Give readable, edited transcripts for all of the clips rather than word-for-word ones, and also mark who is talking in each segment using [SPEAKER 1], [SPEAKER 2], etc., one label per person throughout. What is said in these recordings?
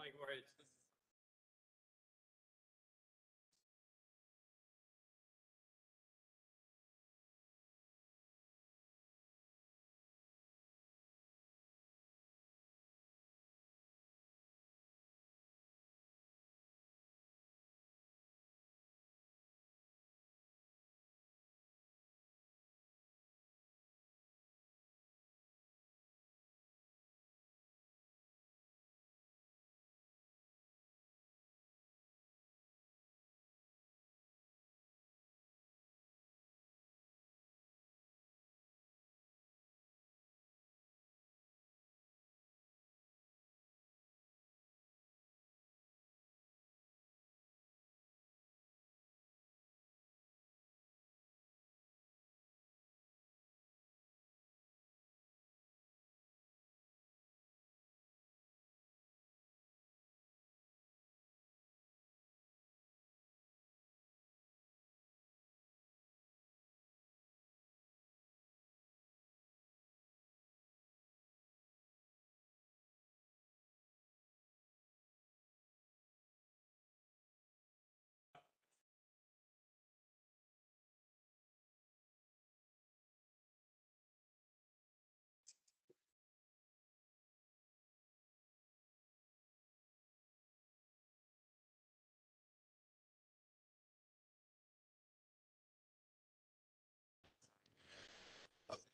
[SPEAKER 1] Like where it's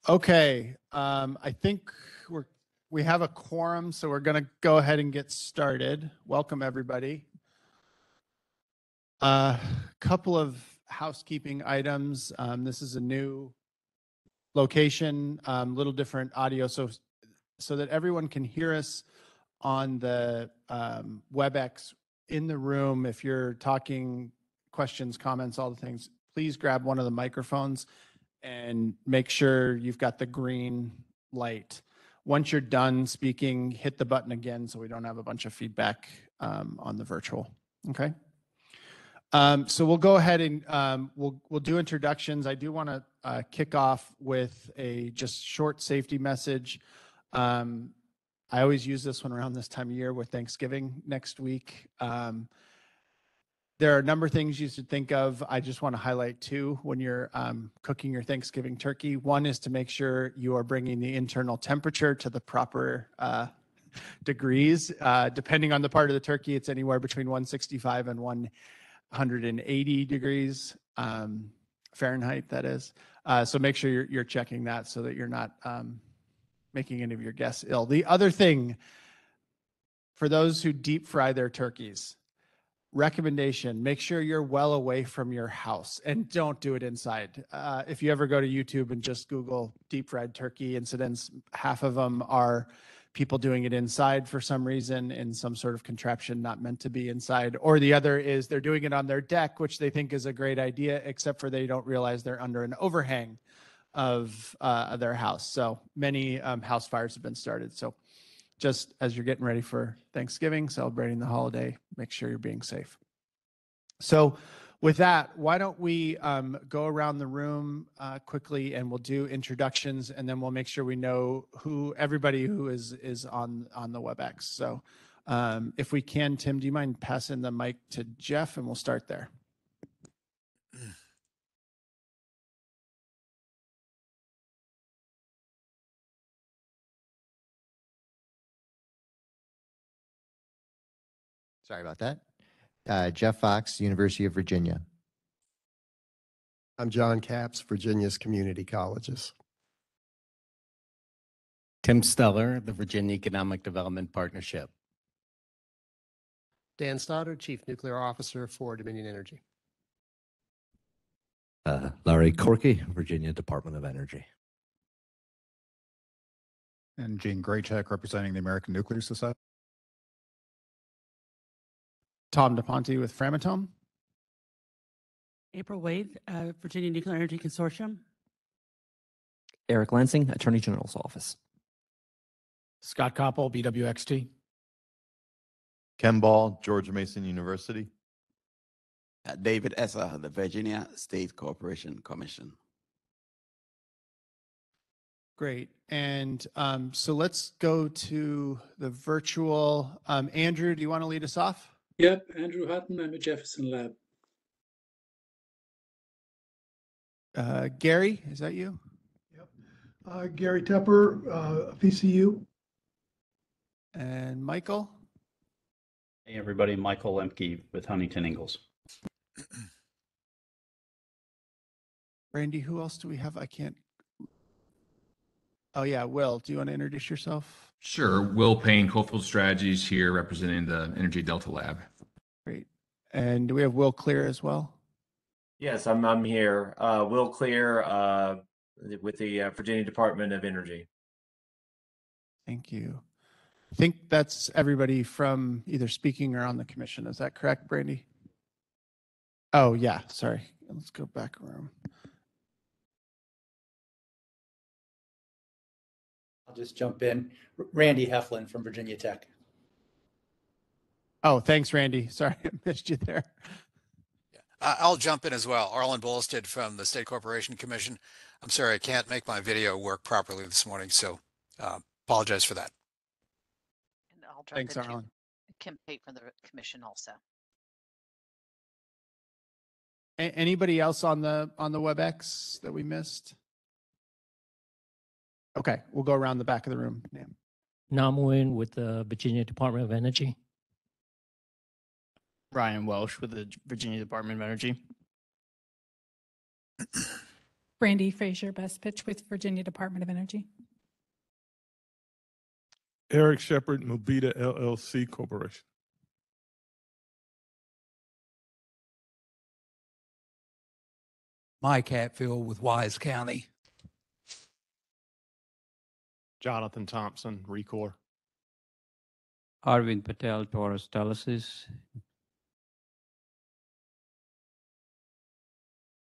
[SPEAKER 2] Okay, I think we have a quorum, so we're going to go ahead and get started. Welcome, everybody. Couple of housekeeping items. This is a new location, little different audio, so that everyone can hear us on the WebEx in the room. If you're talking, questions, comments, all the things, please grab one of the microphones and make sure you've got the green light. Once you're done speaking, hit the button again so we don't have a bunch of feedback on the virtual. Okay. So we'll go ahead and we'll do introductions. I do want to kick off with a just short safety message. I always use this one around this time of year with Thanksgiving next week. There are a number of things you should think of. I just want to highlight two when you're cooking your Thanksgiving turkey. One is to make sure you are bringing the internal temperature to the proper degrees. Depending on the part of the turkey, it's anywhere between 165 and 180 degrees Fahrenheit, that is. So make sure you're checking that so that you're not making any of your guests ill. The other thing, for those who deep fry their turkeys, recommendation, make sure you're well away from your house and don't do it inside. If you ever go to YouTube and just Google deep fried turkey incidents, half of them are people doing it inside for some reason in some sort of contraption not meant to be inside, or the other is they're doing it on their deck, which they think is a great idea, except for they don't realize they're under an overhang of their house. So many house fires have been started. So just as you're getting ready for Thanksgiving, celebrating the holiday, make sure you're being safe. So with that, why don't we go around the room quickly and we'll do introductions, and then we'll make sure we know everybody who is on the WebEx. So if we can, Tim, do you mind passing the mic to Jeff, and we'll start there.
[SPEAKER 3] Sorry about that. Jeff Fox, University of Virginia.
[SPEAKER 4] I'm John Capps, Virginia's Community Colleges.
[SPEAKER 5] Tim Steller, the Virginia Economic Development Partnership.
[SPEAKER 6] Dan Stoddard, Chief Nuclear Officer for Dominion Energy.
[SPEAKER 1] Larry Corky, Virginia Department of Energy.
[SPEAKER 6] And Gene Graycheck, representing the American Nuclear Society.
[SPEAKER 2] Tom DePonte with Framatome.
[SPEAKER 7] April Wade, Virginia Nuclear Energy Consortium.
[SPEAKER 8] Eric Lansing, Attorney General's Office.
[SPEAKER 9] Scott Koppel, BWXT.
[SPEAKER 10] Ken Ball, George Mason University.
[SPEAKER 11] David Essa, the Virginia State Corporation Commission.
[SPEAKER 2] Great. And so let's go to the virtual. Andrew, do you want to lead us off?
[SPEAKER 12] Yep, Andrew Hutton, I'm at Jefferson Lab.
[SPEAKER 2] Gary, is that you?
[SPEAKER 13] Yep. Gary Tepper, VCU.
[SPEAKER 2] And Michael?
[SPEAKER 14] Hey everybody, Michael Lemke with Huntington Ingalls.
[SPEAKER 2] Randy, who else do we have? I can't. Oh yeah, Will, do you want to introduce yourself?
[SPEAKER 15] Sure. Will Payne, Coalfield Strategies here representing the Energy Delta Lab.
[SPEAKER 2] Great. And do we have Will Clear as well?
[SPEAKER 16] Yes, I'm here. Will Clear with the Virginia Department of Energy.
[SPEAKER 2] Thank you. I think that's everybody from either speaking or on the commission. Is that correct, Brandy? Oh yeah, sorry. Let's go back around.
[SPEAKER 9] I'll just jump in. Randy Heflin from Virginia Tech.
[SPEAKER 2] Oh, thanks, Randy. Sorry, I missed you there.
[SPEAKER 17] I'll jump in as well. Arlen Bolstead from the State Corporation Commission. I'm sorry, I can't make my video work properly this morning, so apologize for that.
[SPEAKER 18] And I'll jump
[SPEAKER 2] Thanks,
[SPEAKER 18] into
[SPEAKER 2] Arlen.
[SPEAKER 18] Kim Pate from the commission also.
[SPEAKER 2] Anybody else on the WebEx that we missed? Okay, we'll go around the back of the room.
[SPEAKER 19] Nam Nguyen with the Virginia Department of Energy.
[SPEAKER 20] Ryan Welsh with the Virginia Department of Energy.
[SPEAKER 21] Brandy Frazier, Best Pitch with Virginia Department of Energy.
[SPEAKER 22] Eric Shepard, Mobita LLC Corporation.
[SPEAKER 23] Mike Hatfield with Wise County.
[SPEAKER 4] Jonathan Thompson, Recor.
[SPEAKER 24] Arvind Patel, Taurus Telesis.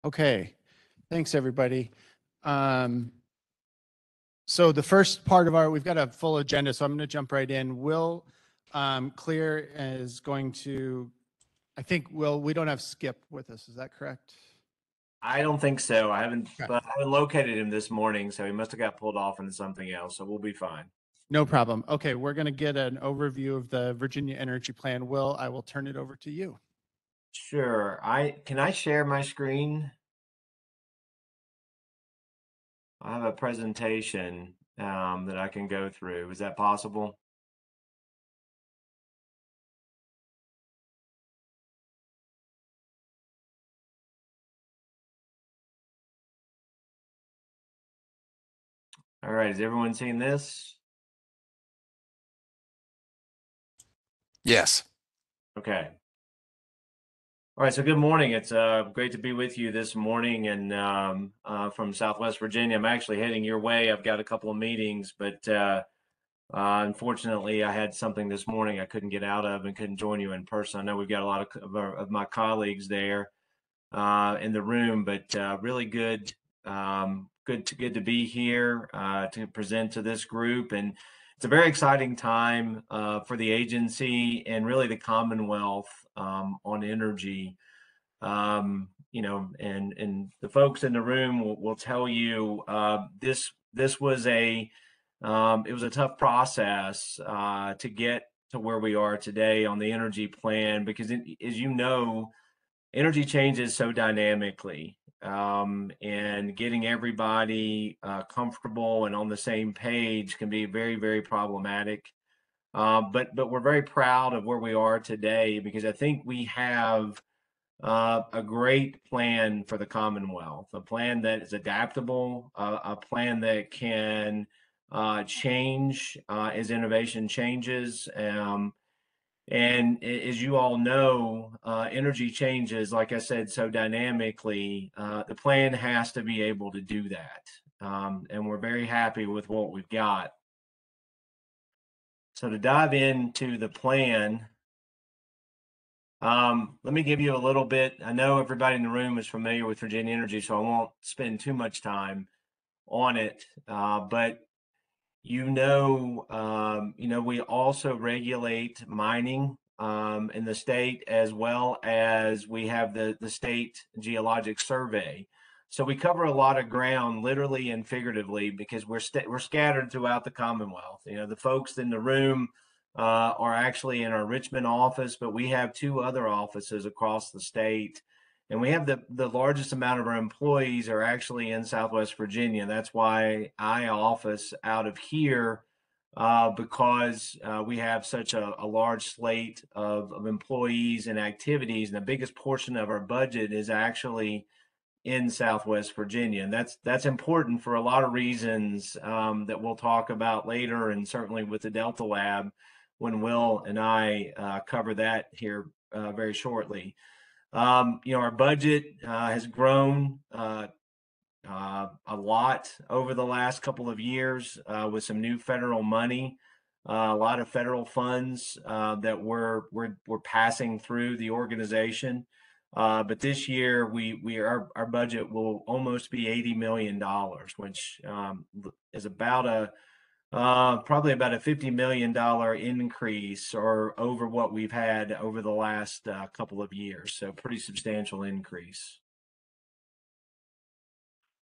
[SPEAKER 2] Okay, thanks everybody. So the first part of we've got a full agenda, so I'm going to jump right in. Will Clear is going to, I think, we don't have Skip with us, is that correct?
[SPEAKER 16] I don't think so. I haven't located him this morning, so he must have got pulled off into something else, so we'll be fine.
[SPEAKER 2] No problem. Okay, we're going to get an overview of the Virginia Energy Plan. Will, I will turn it over to you.
[SPEAKER 16] Sure. Can I share my screen? I have a presentation that I can go through. Is that possible? All right, has everyone seen this?
[SPEAKER 17] Yes.
[SPEAKER 16] Okay. All right, so good morning. It's great to be with you this morning, and from Southwest Virginia. I'm actually heading your way. I've got a couple of meetings, but unfortunately, I had something this morning I couldn't get out of and couldn't join you in person. I know we've got a lot of my colleagues there in the room, but really good. Good to be here to present to this group, and it's a very exciting time for the agency and really the Commonwealth on energy. You know, and the folks in the room will tell you this was it was a tough process to get to where we are today on the energy plan, because as you know, energy changes so dynamically. And getting everybody comfortable and on the same page can be very, very problematic. But we're very proud of where we are today, because I think we have a great plan for the Commonwealth, a plan that is adaptable, a plan that can change as innovation changes. And as you all know, energy changes, like I said, so dynamically. The plan has to be able to do that. And we're very happy with what we've got. So to dive into the plan, let me give you a little bit. I know everybody in the room is familiar with Virginia Energy, so I won't spend too much time on it. But you know, we also regulate mining in the state, as well as we have the state geologic survey. So we cover a lot of ground, literally and figuratively, because we're scattered throughout the Commonwealth. You know, the folks in the room are actually in our Richmond office, but we have 2 other offices across the state. And we have the largest amount of our employees are actually in Southwest Virginia. That's why I office out of here, because we have such a large slate of employees and activities. And the biggest portion of our budget is actually in Southwest Virginia. And that's important for a lot of reasons that we'll talk about later, and certainly with the Delta Lab when Will and I cover that here very shortly. You know, our budget has grown a lot over the last couple of years with some new federal money, a lot of federal funds that we're passing through the organization. But this year, our budget will almost be $80 million, which is about probably about a $50 million increase or over what we've had over the last couple of years. So pretty substantial increase.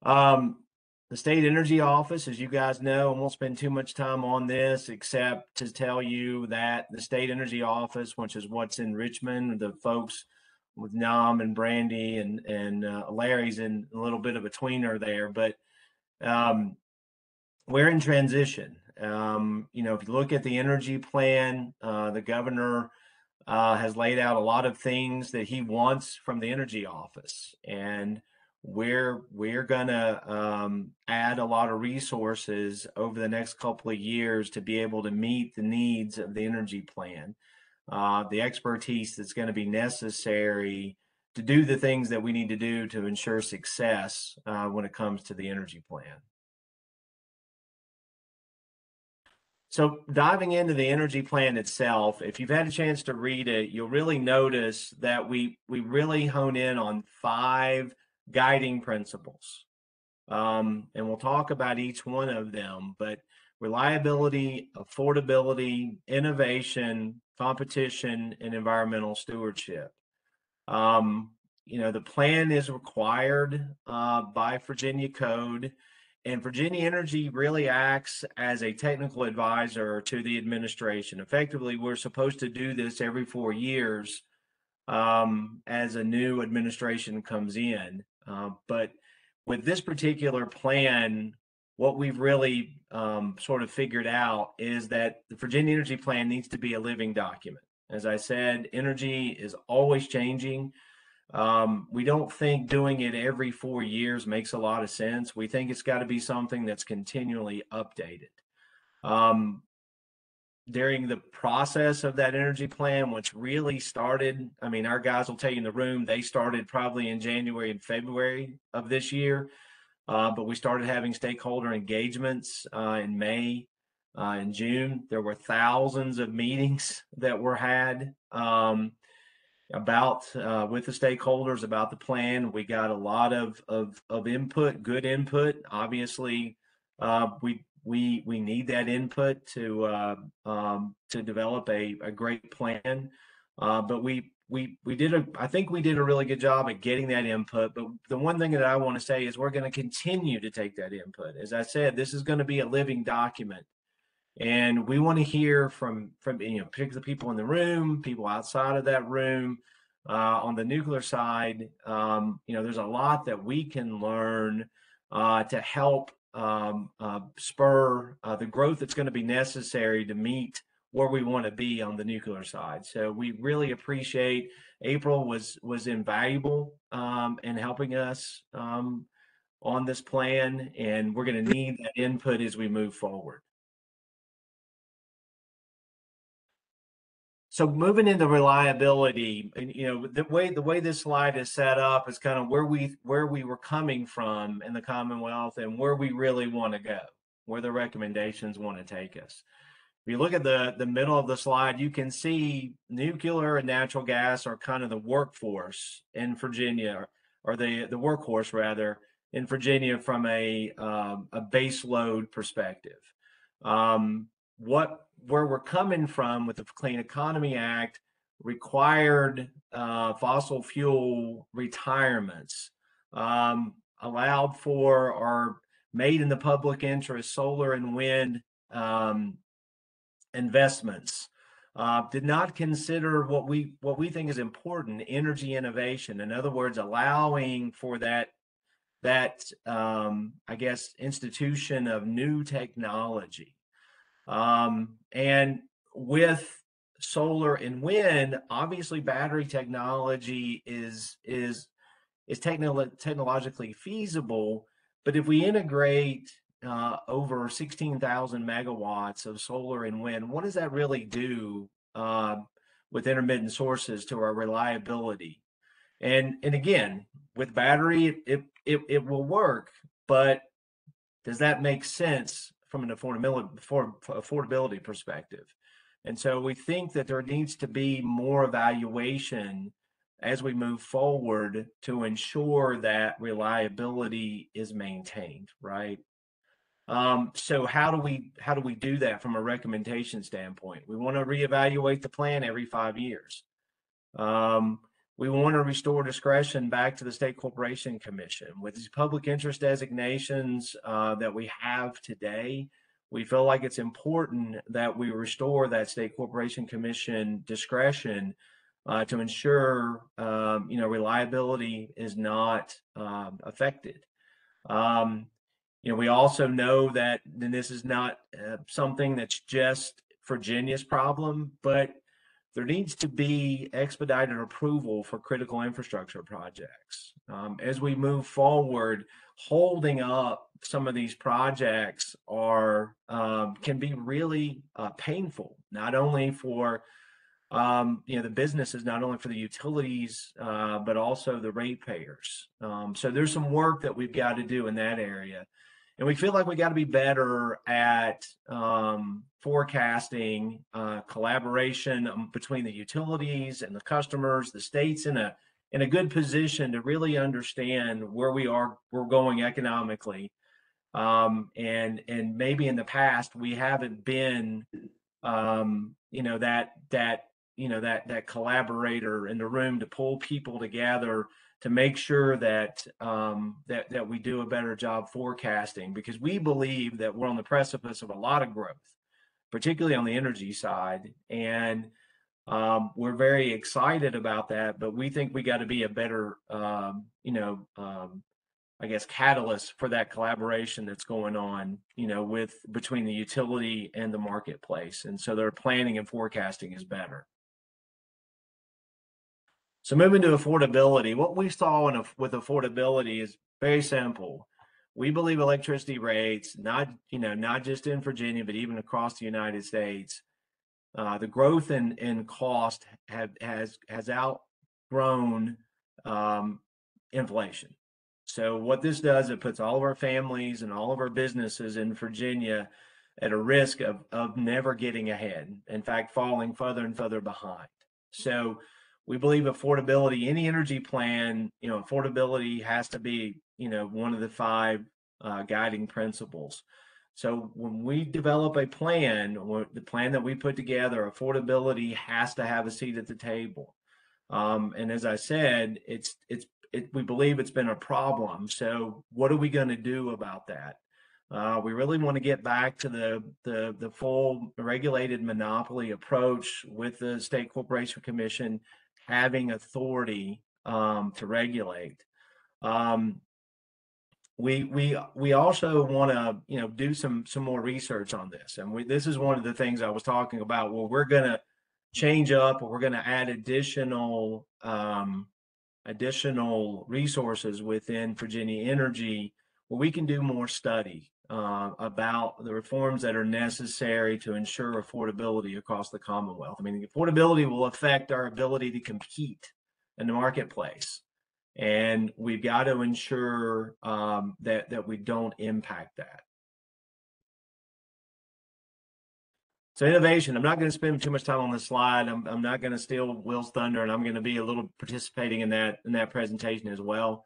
[SPEAKER 16] The State Energy Office, as you guys know, I won't spend too much time on this except to tell you that the State Energy Office, which is what's in Richmond, the folks with Nam and Brandy and Larry's in a little bit of a tweener there, but we're in transition. You know, if you look at the energy plan, the governor has laid out a lot of things that he wants from the energy office, and we're gonna add a lot of resources over the next couple of years to be able to meet the needs of the energy plan, the expertise that's going to be necessary to do the things that we need to do to ensure success when it comes to the energy plan. So diving into the energy plan itself, if you've had a chance to read it, you'll really notice that we really hone in on 5 guiding principles. And we'll talk about each one of them, but reliability, affordability, innovation, competition, and environmental stewardship. You know, the plan is required by Virginia Code. And Virginia Energy really acts as a technical advisor to the administration. Effectively, we're supposed to do this every 4 years as a new administration comes in. But with this particular plan, what we've really sort of figured out is that the Virginia Energy Plan needs to be a living document. As I said, energy is always changing. We don't think doing it every 4 years makes a lot of sense. We think it's got to be something that's continually updated. During the process of that energy plan, which really started, I mean, our guys will tell you in the room, they started probably in January and February of this year, but we started having stakeholder engagements in May and June. There were thousands of meetings that were had about with the stakeholders about the plan. We got a lot of input, good input. Obviously, we need that input to develop a great plan. But I think we did a really good job at getting that input. But the one thing that I want to say is we're going to continue to take that input. As I said, this is going to be a living document. And we want to hear from particularly people in the room, people outside of that room. On the nuclear side, there's a lot that we can learn to help spur the growth that's going to be necessary to meet where we want to be on the nuclear side. So we really appreciate April was invaluable in helping us on this plan, and we're going to need that input as we move forward. So moving into reliability, and the way this slide is set up is kind of where we were coming from in the Commonwealth and where we really want to go, where the recommendations want to take us. If you look at the middle of the slide, you can see nuclear and natural gas are kind of the workforce in Virginia, or the workhorse rather in Virginia from a base load perspective. Where we're coming from with the Clean Economy Act required fossil fuel retirements, allowed for or made in the public interest solar and wind investments, did not consider what we think is important, energy innovation. In other words, allowing for that I guess institution of new technology. And with solar and wind, obviously battery technology is technologically feasible, but if we integrate over 16,000 megawatts of solar and wind, what does that really do with intermittent sources to our reliability? And again, with battery, it will work, but does that make sense from an affordability perspective? And so we think that there needs to be more evaluation as we move forward to ensure that reliability is maintained, right? So how do we do that from a recommendation standpoint? We want to reevaluate the plan every 5 years. We want to restore discretion back to the State Corporation Commission. With these public interest designations that we have today, we feel like it's important that we restore that State Corporation Commission discretion to ensure reliability is not affected. We also know that, and this is not something that's just Virginia's problem, but there needs to be expedited approval for critical infrastructure projects. As we move forward, holding up some of these projects can be really painful, not only for the businesses, not only for the utilities, but also the ratepayers. So there's some work that we've got to do in that area. And we feel like we got to be better at forecasting, collaboration between the utilities and the customers, the state's in a good position to really understand where we're going economically. And maybe in the past we haven't been that collaborator in the room to pull people together to make sure that that we do a better job forecasting, because we believe that we're on the precipice of a lot of growth, particularly on the energy side, and we're very excited about that. But we think we got to be a better, I guess, catalyst for that collaboration that's going on, between the utility and the marketplace, and so their planning and forecasting is better. So moving to affordability, what we saw with affordability is very simple. We believe electricity rates, not just in Virginia, but even across the United States, the growth in cost has outgrown inflation. So what this does, it puts all of our families and all of our businesses in Virginia at a risk of never getting ahead. In fact, falling further and further behind. So we believe affordability, any energy plan, affordability has to be, one of the 5 guiding principles. So when we develop a plan, the plan that we put together, affordability has to have a seat at the table. And as I said, we believe it's been a problem. So what are we going to do about that? We really want to get back to the full regulated monopoly approach with the State Corporation Commission having authority to regulate. We also want to do some more research on this, and this is one of the things I was talking about. Well, we're going to change up, or we're going to add additional resources within Virginia Energy where we can do more study. about the reforms that are necessary to ensure affordability across the Commonwealth. I mean, the affordability will affect our ability to compete in the marketplace. And we've got to ensure that we don't impact that. So innovation, I'm not going to spend too much time on this slide. I'm not going to steal Will's thunder, and I'm going to be a little participating in that presentation as well.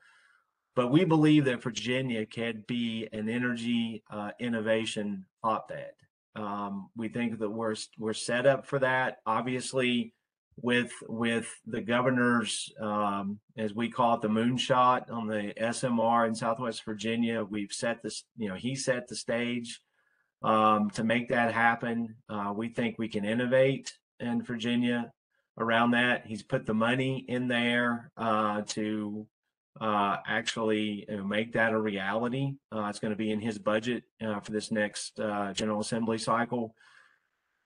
[SPEAKER 16] But we believe that Virginia can be an energy innovation hotbed. We think that we're set up for that. Obviously, with the governor's, as we call it, the moonshot on the SMR in Southwest Virginia, we've set this. He set the stage to make that happen. We think we can innovate in Virginia around that. He's put the money in there to actually make that a reality. It's going to be in his budget for this next General Assembly cycle.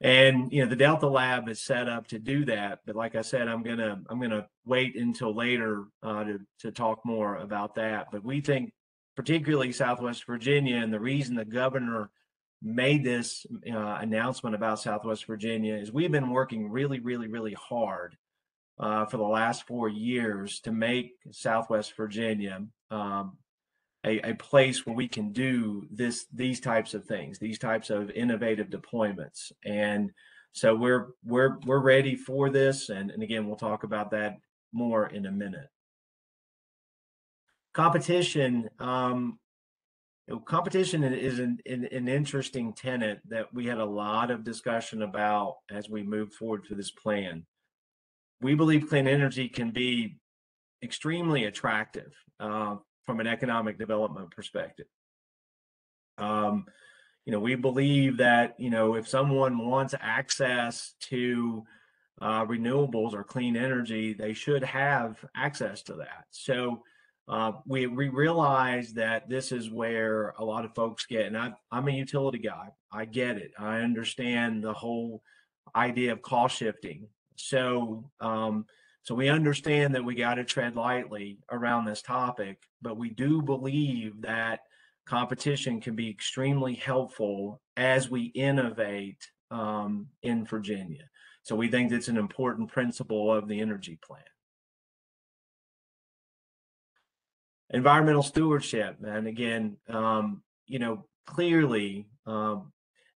[SPEAKER 16] And the Delta Lab is set up to do that. But like I said, I'm gonna wait until later to talk more about that. But we think, particularly Southwest Virginia, and the reason the governor made this announcement about Southwest Virginia is we've been working really hard for the last 4 years to make Southwest Virginia a place where we can do these types of things, these types of innovative deployments. And so we're ready for this. And again, we'll talk about that more in a minute. Competition. Competition is an interesting tenet that we had a lot of discussion about as we move forward through this plan. We believe clean energy can be extremely attractive from an economic development perspective. We believe that, if someone wants access to renewables or clean energy, they should have access to that. So we realize that this is where a lot of folks get, and I'm a utility guy. I get it. I understand the whole idea of cost shifting. So we understand that we got to tread lightly around this topic, but we do believe that competition can be extremely helpful as we innovate in Virginia. So we think that's an important principle of the energy plan. Environmental stewardship, and again, clearly, and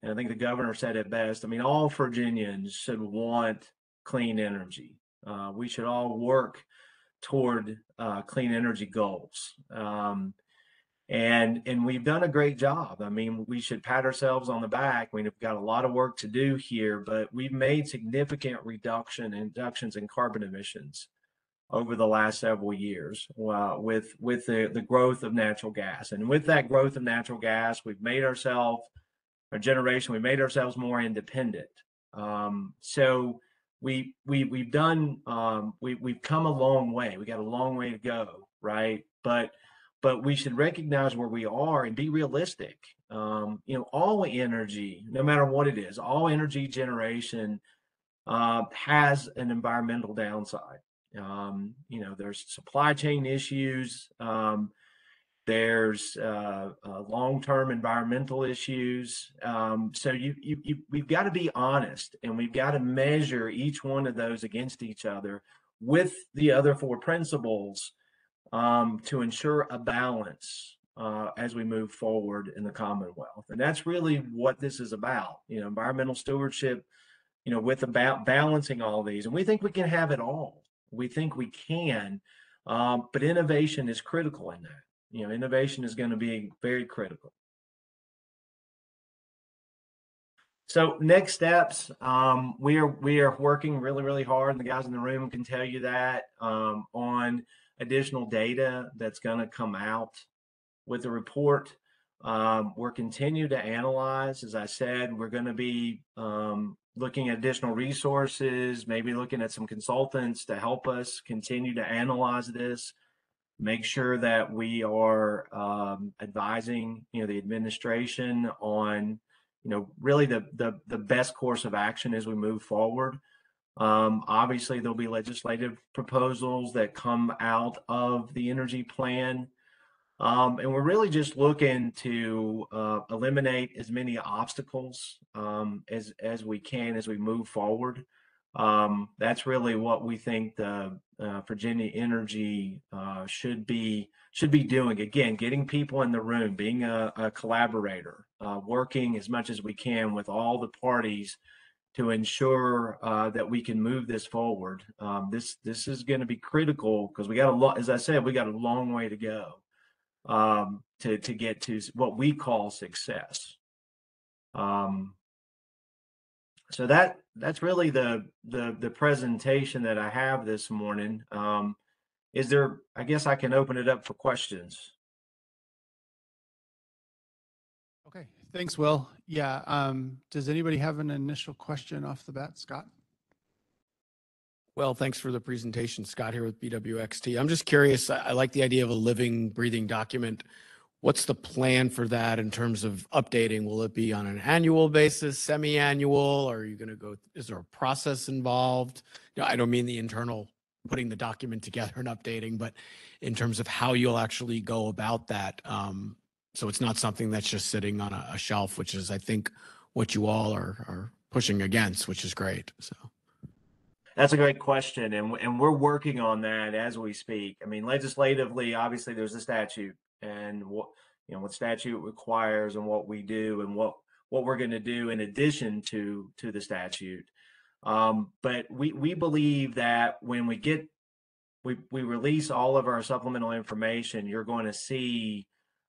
[SPEAKER 16] I think the governor said it best. I mean, all Virginians should want clean energy. We should all work toward clean energy goals. And we've done a great job. I mean, we should pat ourselves on the back. We've got a lot of work to do here, but we've made significant reductions in carbon emissions over the last several years with the growth of natural gas. And with that growth of natural gas, we've made ourselves, our generation, we made ourselves more independent. So we've come a long way. We got a long way to go, right? But we should recognize where we are and be realistic. All energy, no matter what it is, all energy generation has an environmental downside. There's supply chain issues. There's long-term environmental issues. So we've got to be honest, and we've got to measure each one of those against each other with the other four principles to ensure a balance as we move forward in the Commonwealth. And that's really what this is about, environmental stewardship, with about balancing all these. And we think we can have it all. We think we can, but innovation is critical in that. Innovation is going to be very critical. So next steps, we are working really hard, and the guys in the room can tell you that, on additional data that's going to come out with the report. We're continue to analyze. As I said, we're going to be looking at additional resources, maybe looking at some consultants to help us continue to analyze this, make sure that we are advising the administration on really the best course of action as we move forward. Obviously, there'll be legislative proposals that come out of the energy plan. And we're really just looking to eliminate as many obstacles as we can as we move forward. That's really what we think the Virginia Energy should be doing. Again, getting people in the room, being a collaborator, working as much as we can with all the parties to ensure that we can move this forward. This is going to be critical because we got a lot, as I said, we got a long way to go to get to what we call success. So that's really the presentation that I have this morning. Is there, I guess I can open it up for questions.
[SPEAKER 2] Okay, thanks, Will. Yeah, does anybody have an initial question off the bat? Scott?
[SPEAKER 1] Well, thanks for the presentation. Scott here with BWXT. I'm just curious, I like the idea of a living, breathing document. What's the plan for that in terms of updating? Will it be on an annual basis, semi-annual? Are you going to go, is there a process involved? I don't mean the internal putting the document together and updating, but in terms of how you'll actually go about that. So it's not something that's just sitting on a shelf, which is, I think, what you all are pushing against, which is great. So.
[SPEAKER 16] That's a great question, and we're working on that as we speak. I mean, legislatively, obviously, there's a statute, and what statute requires, and what we do, and what we're going to do in addition to the statute. But we believe that when we release all of our supplemental information, you're going to see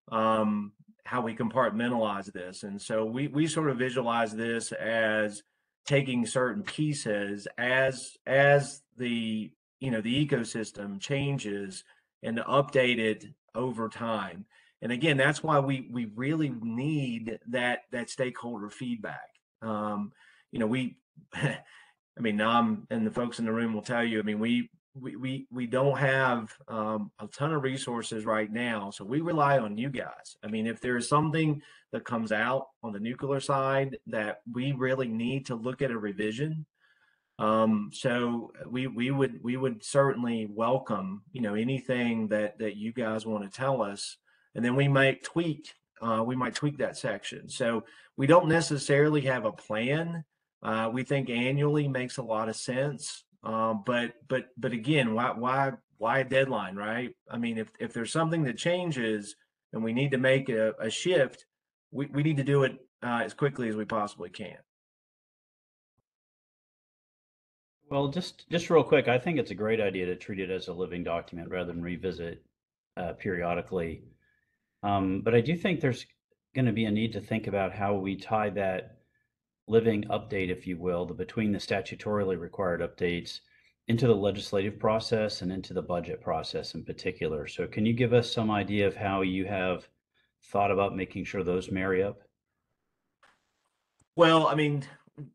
[SPEAKER 16] how we compartmentalize this, and so we sort of visualize this as taking certain pieces as the the ecosystem changes and to update it over time. And again, that's why we really need that stakeholder feedback. We I mean, Nam and the folks in the room will tell you, I mean, we don't have a ton of resources right now, so we rely on you guys. I mean, if there's something that comes out on the nuclear side that we really need to look at a revision, so we would certainly welcome anything that you guys want to tell us, and then we might tweak that section. So we don't necessarily have a plan. We think annually makes a lot of sense. But again, why a deadline, right? I mean, if there's something that changes and we need to make a shift, we need to do it as quickly as we possibly can.
[SPEAKER 14] Well, just real quick, I think it's a great idea to treat it as a living document rather than revisit periodically. But I do think there's going to be a need to think about how we tie that living update, if you will, between the statutorily required updates into the legislative process and into the budget process in particular. So can you give us some idea of how you have thought about making sure those marry up?
[SPEAKER 16] Well, I mean,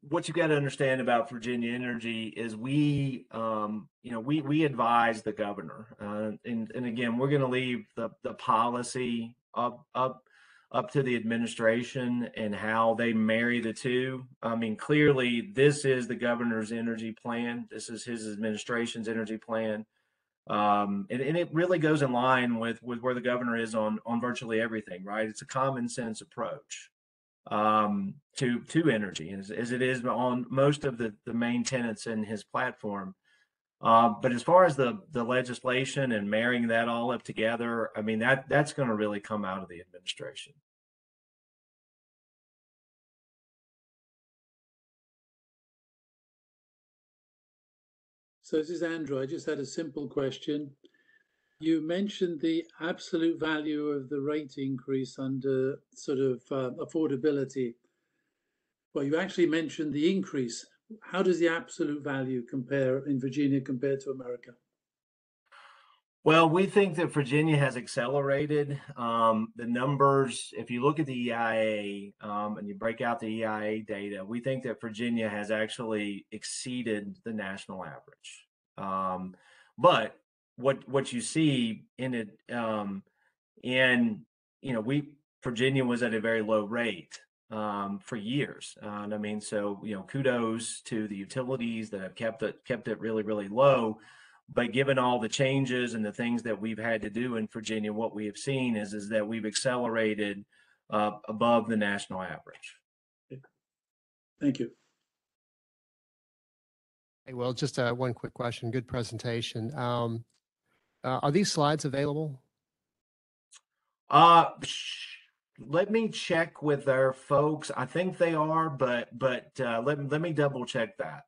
[SPEAKER 16] what you got to understand about Virginia Energy is we advise the governor, and again, we're going to leave the policy up to the administration and how they marry the two. I mean, clearly, this is the governor's energy plan. This is his administration's energy plan. And it really goes in line with where the governor is on virtually everything, right? It's a common sense approach to energy, as it is on most of the main tenets in his platform. But as far as the legislation and marrying that all up together, I mean, that's going to really come out of the administration.
[SPEAKER 12] So this is Andrew. I just had a simple question. You mentioned the absolute value of the rate increase under sort of affordability. Well, you actually mentioned the increase. How does the absolute value compare in Virginia compared to America?
[SPEAKER 16] Well, we think that Virginia has accelerated the numbers. If you look at the EIA and you break out the EIA data, we think that Virginia has actually exceeded the national average. But what you see in it, Virginia was at a very low rate for years. And I mean, so kudos to the utilities that have kept it really, really low. But given all the changes and the things that we've had to do in Virginia, what we have seen is that we've accelerated above the national average.
[SPEAKER 12] Thank you.
[SPEAKER 3] Hey, well, just one quick question. Good presentation. Are these slides available?
[SPEAKER 16] Let me check with our folks. I think they are, but let me double check that.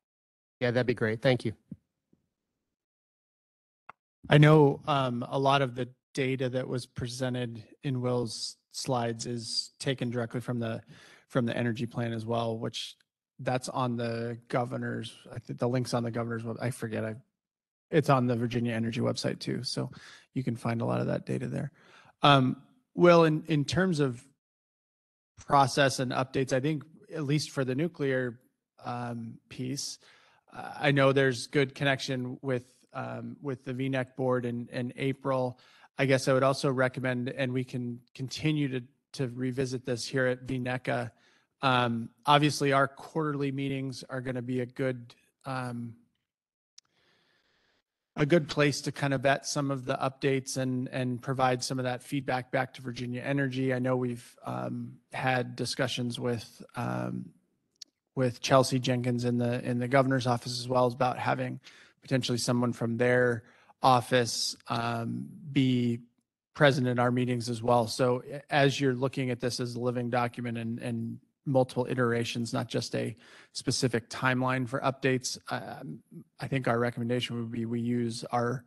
[SPEAKER 3] Yeah, that'd be great. Thank you.
[SPEAKER 2] I know a lot of the data that was presented in Will's slides is taken directly from the energy plan as well, which that's on the governor's, I think the link's on the governor's web. I forget. It's on the Virginia Energy website too. So you can find a lot of that data there. Will, in terms of process and updates, I think at least for the nuclear piece, I know there's good connection with the VNEC board in April. I guess I would also recommend, and we can continue to revisit this here at VNECA. Obviously, our quarterly meetings are going to be a good place to kind of vet some of the updates and provide some of that feedback back to Virginia Energy. I know we've had discussions with Chelsea Jenkins in the governor's office as well, as about having potentially someone from their office be present in our meetings as well. So as you're looking at this as a living document and multiple iterations, not just a specific timeline for updates, I think our recommendation would be we use our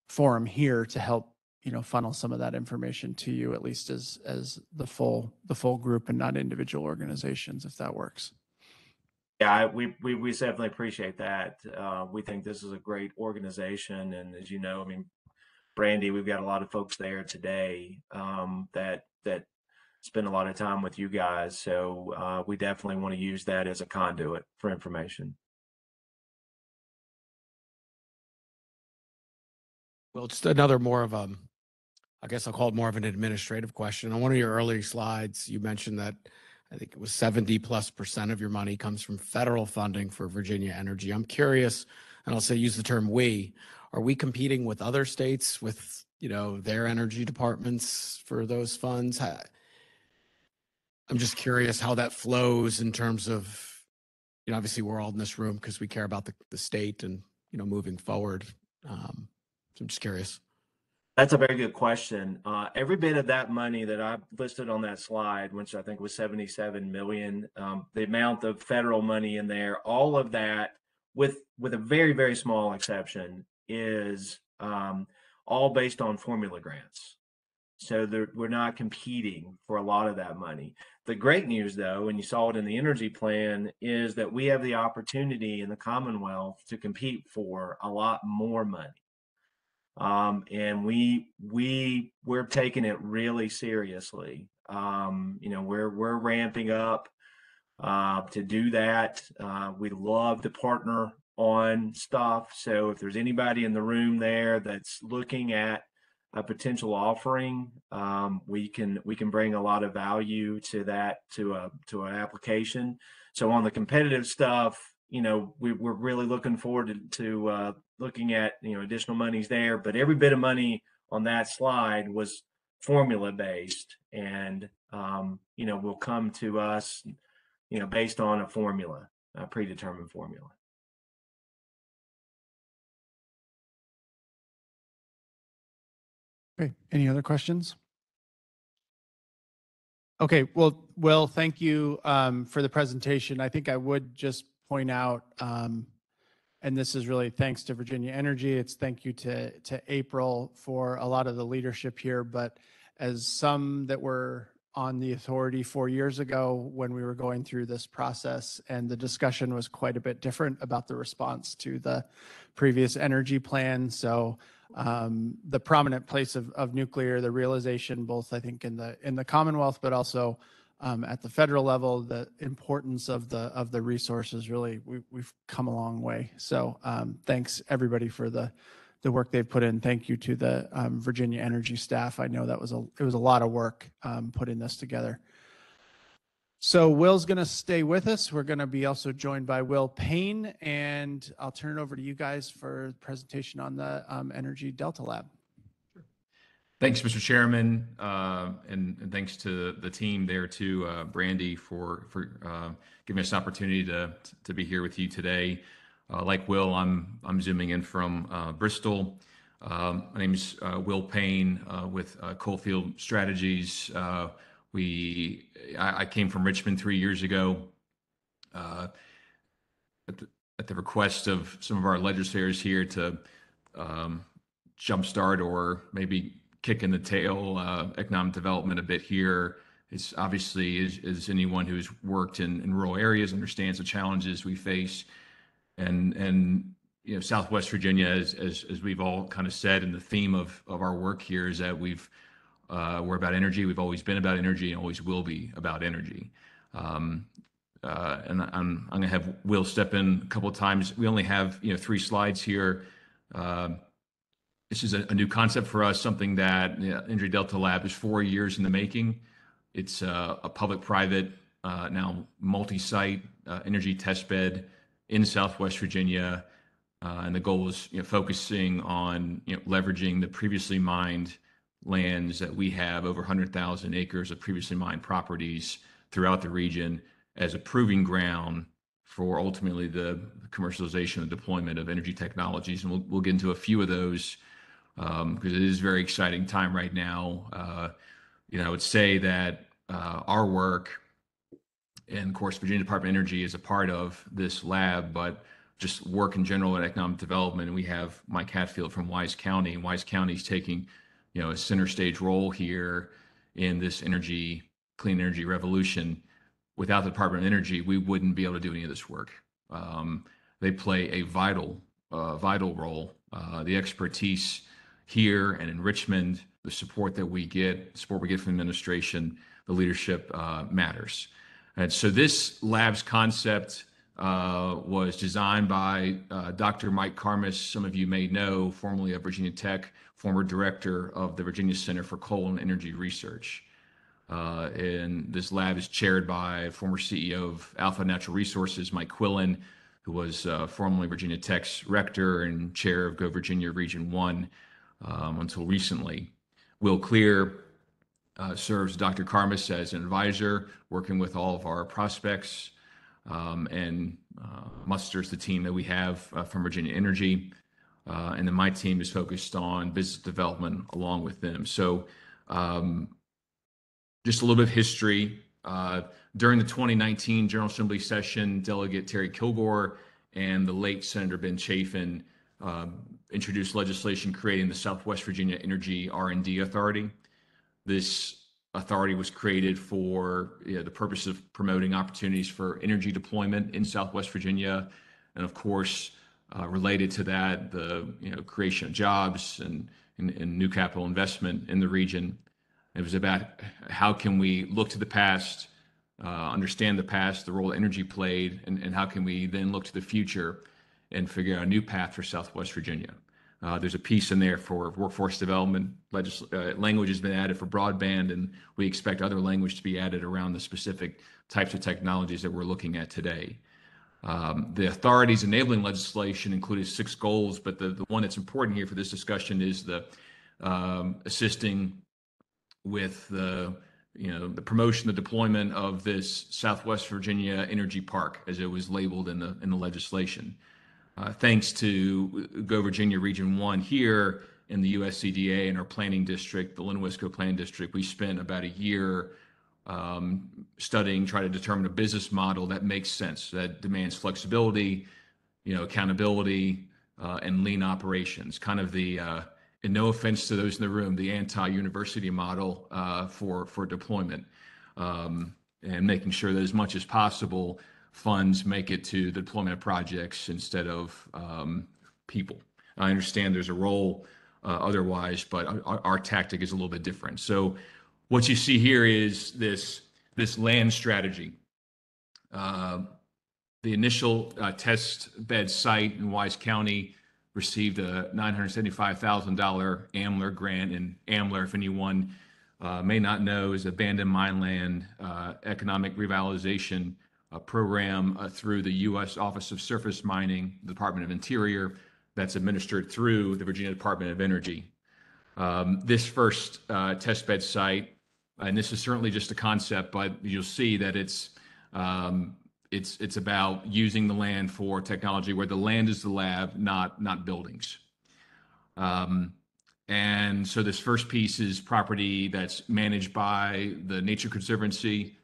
[SPEAKER 2] forum here to help funnel some of that information to you, at least as the full group and not individual organizations, if that works.
[SPEAKER 16] Yeah, we definitely appreciate that. We think this is a great organization, and as you know, I mean, Brandy, we've got a lot of folks there today that spend a lot of time with you guys. So we definitely want to use that as a conduit for information.
[SPEAKER 1] Well, just another more of I guess I'll call it more of an administrative question. On one of your earlier slides, you mentioned that I think it was 70+% of your money comes from federal funding for Virginia Energy. I'm curious, and I'll say use the term we. Are we competing with other states with their energy departments for those funds? I'm just curious how that flows in terms of, obviously we're all in this room because we care about the state and moving forward. So I'm just curious.
[SPEAKER 16] That's a very good question. Every bit of that money that I listed on that slide, which I think was 77 million, the amount of federal money in there, all of that, with a very, very small exception, is all based on formula grants. So we're not competing for a lot of that money. The great news, though, and you saw it in the energy plan, is that we have the opportunity in the Commonwealth to compete for a lot more money. And we're taking it really seriously. We're ramping up to do that. We love to partner on stuff. So if there's anybody in the room there that's looking at a potential offering, we can bring a lot of value to that, to an application. So on the competitive stuff, we're really looking forward to looking at additional monies there. But every bit of money on that slide was formula based, and will come to us based on a formula, a predetermined formula.
[SPEAKER 2] Okay, any other questions? Okay, well, thank you for the presentation. I think I would just point out, and this is really thanks to Virginia Energy. It's thank you to April for a lot of the leadership here. But as some that were on the authority 4 years ago when we were going through this process, and the discussion was quite a bit different about the response to the previous energy plan. So the prominent place of nuclear, the realization, both I think in the Commonwealth, but also at the federal level, the importance of the resources, really, we've come a long way. So thanks everybody for the work they've put in. Thank you to the Virginia Energy staff. I know that it was a lot of work putting this together. So Will's going to stay with us. We're going to be also joined by Will Payne, and I'll turn it over to you guys for the presentation on the Energy Delta Lab.
[SPEAKER 15] Thanks, Mr. Chairman, and thanks to the team there too, Brandy, for giving us an opportunity to be here with you today. Like Will, I'm zooming in from Bristol. My name is Will Payne with Coalfield Strategies. I came from Richmond 3 years ago at the request of some of our legislators here to jumpstart or maybe kick in the tail economic development a bit here. It's obviously, as anyone who's worked in rural areas understands the challenges we face. And you know, Southwest Virginia, as we've all kind of said, and the theme of our work here is that we're about energy. We've always been about energy and always will be about energy. And I'm going to have Will step in a couple of times. We only have 3 slides here. This is a new concept for us, something that Energy Delta Lab is 4 years in the making. It's a public-private, now multi-site energy test bed in Southwest Virginia. And the goal is focusing on leveraging the previously mined lands that we have, over 100,000 acres of previously mined properties throughout the region, as a proving ground for ultimately the commercialization and deployment of energy technologies. And we'll get into a few of those because it is a very exciting time right now. I would say that our work, and of course, Virginia Department of Energy is a part of this lab, but just work in general in economic development. And we have Mike Hatfield from Wise County, and Wise County is taking a center stage role here in this clean energy revolution. Without the Department of Energy, we wouldn't be able to do any of this work. They play a vital role. The expertise here and in Richmond, the support we get from the administration, the leadership matters. And so this lab's concept was designed by Dr. Mike Karmas, some of you may know, formerly of Virginia Tech, former director of the Virginia Center for Coal and Energy Research. And this lab is chaired by former CEO of Alpha Natural Resources, Mike Quillen, who was formerly Virginia Tech's rector and chair of Go Virginia Region 1 until recently. Will Clear serves Dr. Karmas as an advisor, working with all of our prospects, and musters the team that we have from Virginia Energy. And then my team is focused on business development along with them. So just a little bit of history. During the 2019 General Assembly session, Delegate Terry Kilgore and the late Senator Ben Chafin introduced legislation creating the Southwest Virginia Energy R&D Authority. This authority was created for the purpose of promoting opportunities for energy deployment in Southwest Virginia, and of course, related to that, the creation of jobs and new capital investment in the region. It was about how can we look to the past, understand the past, the role energy played, and how can we then look to the future and figure out a new path for Southwest Virginia. There's a piece in there for workforce development. Language has been added for broadband, and we expect other language to be added around the specific types of technologies that we're looking at today. The authority's enabling legislation included 6 goals, but the one that's important here for this discussion is the assisting with the promotion, the deployment of this Southwest Virginia Energy Park, as it was labeled in the legislation. Thanks to Go Virginia Region 1 here in the USCDA and our planning district, the Linwisco Planning District, we spent about a year studying, trying to determine a business model that makes sense, that demands flexibility, accountability, and lean operations. Kind of the, and no offense to those in the room, the anti-university model for deployment, and making sure that as much as possible, funds make it to the deployment of projects instead of people. I understand there's a role otherwise, but our tactic is a little bit different. So what you see here is this land strategy. The initial test bed site in Wise County received a $975,000 AMLR grant. And AMLR, if anyone may not know is abandoned mine land economic revitalization program through the U.S. Office of Surface Mining, the Department of Interior, that's administered through the Virginia Department of Energy. This first testbed site, and this is certainly just a concept, but you'll see that it's about using the land for technology where the land is the lab, not buildings. And so this first piece is property that's managed by the Nature Conservancy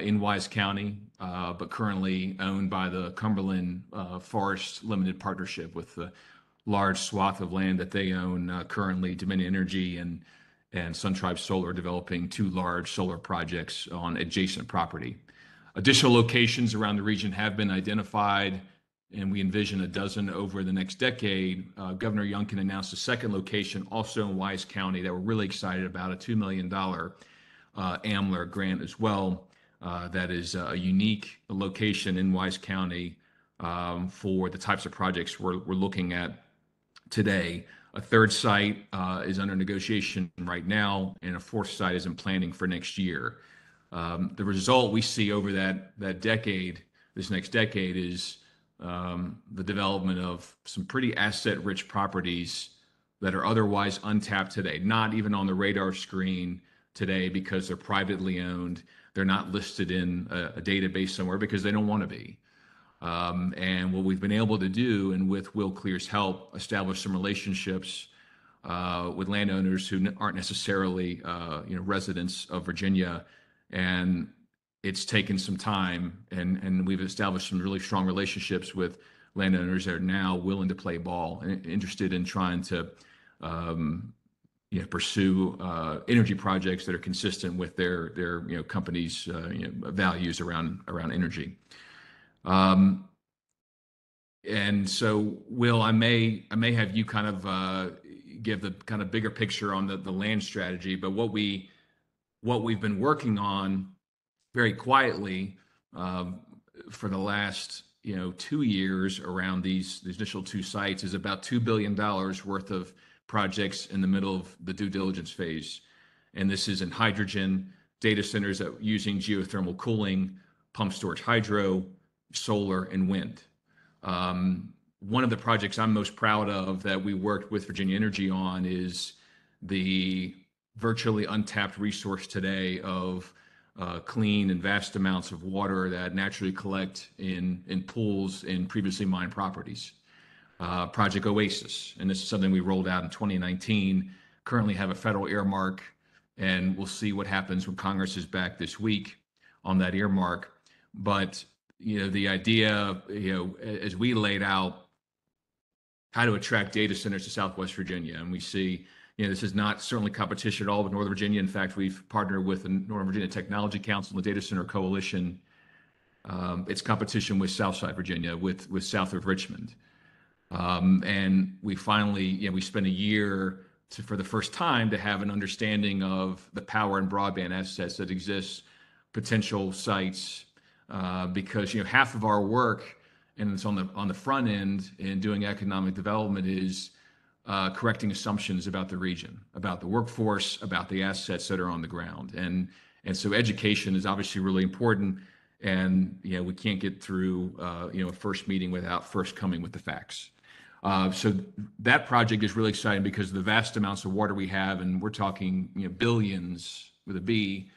[SPEAKER 15] in Wise County, but currently owned by the Cumberland Forest Limited Partnership with the large swath of land that they own currently. Dominion Energy and SunTribe Solar developing 2 large solar projects on adjacent property. Additional locations around the region have been identified, and we envision a dozen over the next decade. Governor Youngkin announced a second location also in Wise County that we're really excited about, a $2 million AMLR grant as well. That is a unique location in Wise County for the types of projects we're looking at today. A third site is under negotiation right now, and a fourth site is in planning for next year. The result we see over that decade, this next decade, is the development of some pretty asset-rich properties that are otherwise untapped today, not even on the radar screen today because they're privately owned. They're not listed in a database somewhere because they don't want to be. And what we've been able to do, and with Will Clear's help, establish some relationships with landowners who aren't necessarily residents of Virginia. And it's taken some time, and we've established some really strong relationships with landowners that are now willing to play ball and interested in trying to pursue energy projects that are consistent with their company's values around energy. And so, Will, I may have you kind of give the kind of bigger picture on the land strategy, but what we've been working on very quietly for the last 2 years around these initial 2 sites is about $2 billion worth of projects in the middle of the due diligence phase. And this is in hydrogen, data centers that using geothermal cooling, pump storage hydro, solar, and wind. One of the projects I'm most proud of that we worked with Virginia Energy on is the virtually untapped resource today of clean and vast amounts of water that naturally collect in pools in previously mined properties. Project Oasis, and this is something we rolled out in 2019, currently have a federal earmark, and we'll see what happens when Congress is back this week on that earmark. But the idea, as we laid out how to attract data centers to Southwest Virginia, and we see, this is not certainly competition at all with Northern Virginia. In fact, we've partnered with the Northern Virginia Technology Council and the Data Center Coalition. It's competition with Southside Virginia, with south of Richmond. And we finally, we spent a year for the first time to have an understanding of the power and broadband assets that exist, potential sites, because half of our work, and it's on the front end in doing economic development, is correcting assumptions about the region, about the workforce, about the assets that are on the ground. And so education is obviously really important. And we can't get through a first meeting without first coming with the facts. So that project is really exciting because of the vast amounts of water we have, and we're talking billions with a B,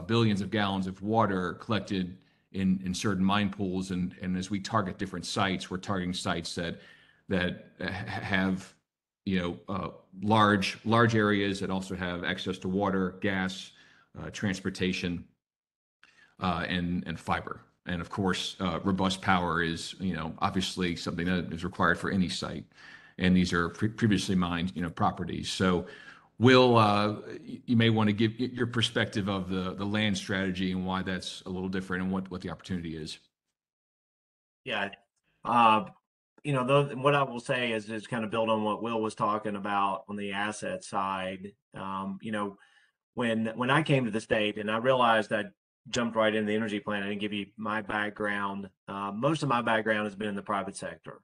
[SPEAKER 15] billions of gallons of water collected in certain mine pools. And as we target different sites, we're targeting sites that have large areas that also have access to water, gas, transportation, and fiber. And of course, robust power is, obviously something that is required for any site. And these are previously mined, properties. So, Will, you may want to give your perspective of the land strategy and why that's a little different and what the opportunity is.
[SPEAKER 16] Yeah. What I will say is kind of build on what Will was talking about on the asset side. When I came to the state and I realized I jumped right into the energy plan, I didn't give you my background. Most of my background has been in the private sector.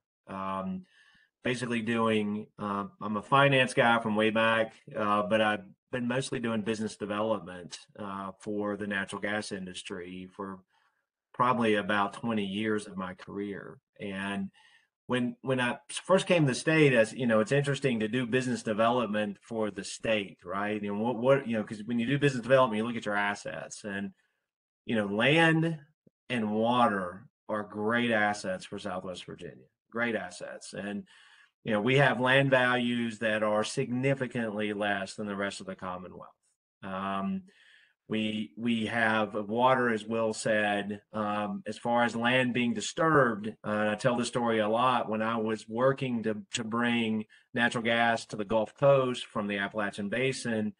[SPEAKER 16] basically doing, I'm a finance guy from way back, but I've been mostly doing business development for the natural gas industry for probably about 20 years of my career. And when I first came to the state, as you know, it's interesting to do business development for the state, right? You know, what you know, because when you do business development, you look at your assets, and you know, land and water are great assets for Southwest Virginia, great assets. And you know, we have land values that are significantly less than the rest of the Commonwealth. We have water, as Will said, as far as land being disturbed. I tell this story a lot. When I was working to bring natural gas to the Gulf Coast from the Appalachian Basin,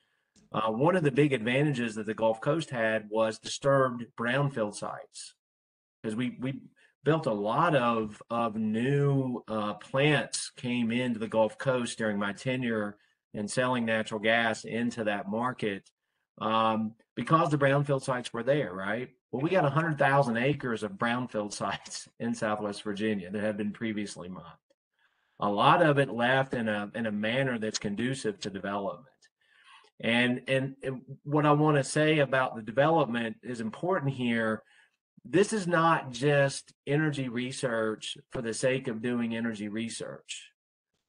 [SPEAKER 16] one of the big advantages that the Gulf Coast had was disturbed brownfield sites, because we built a lot of new plants came into the Gulf Coast during my tenure in selling natural gas into that market. Because the brownfield sites were there, right? Well, we got 100,000 acres of brownfield sites in Southwest Virginia that have been previously mined. A lot of it left in a manner that's conducive to development. And what I want to say about the development is important here. This is not just energy research for the sake of doing energy research.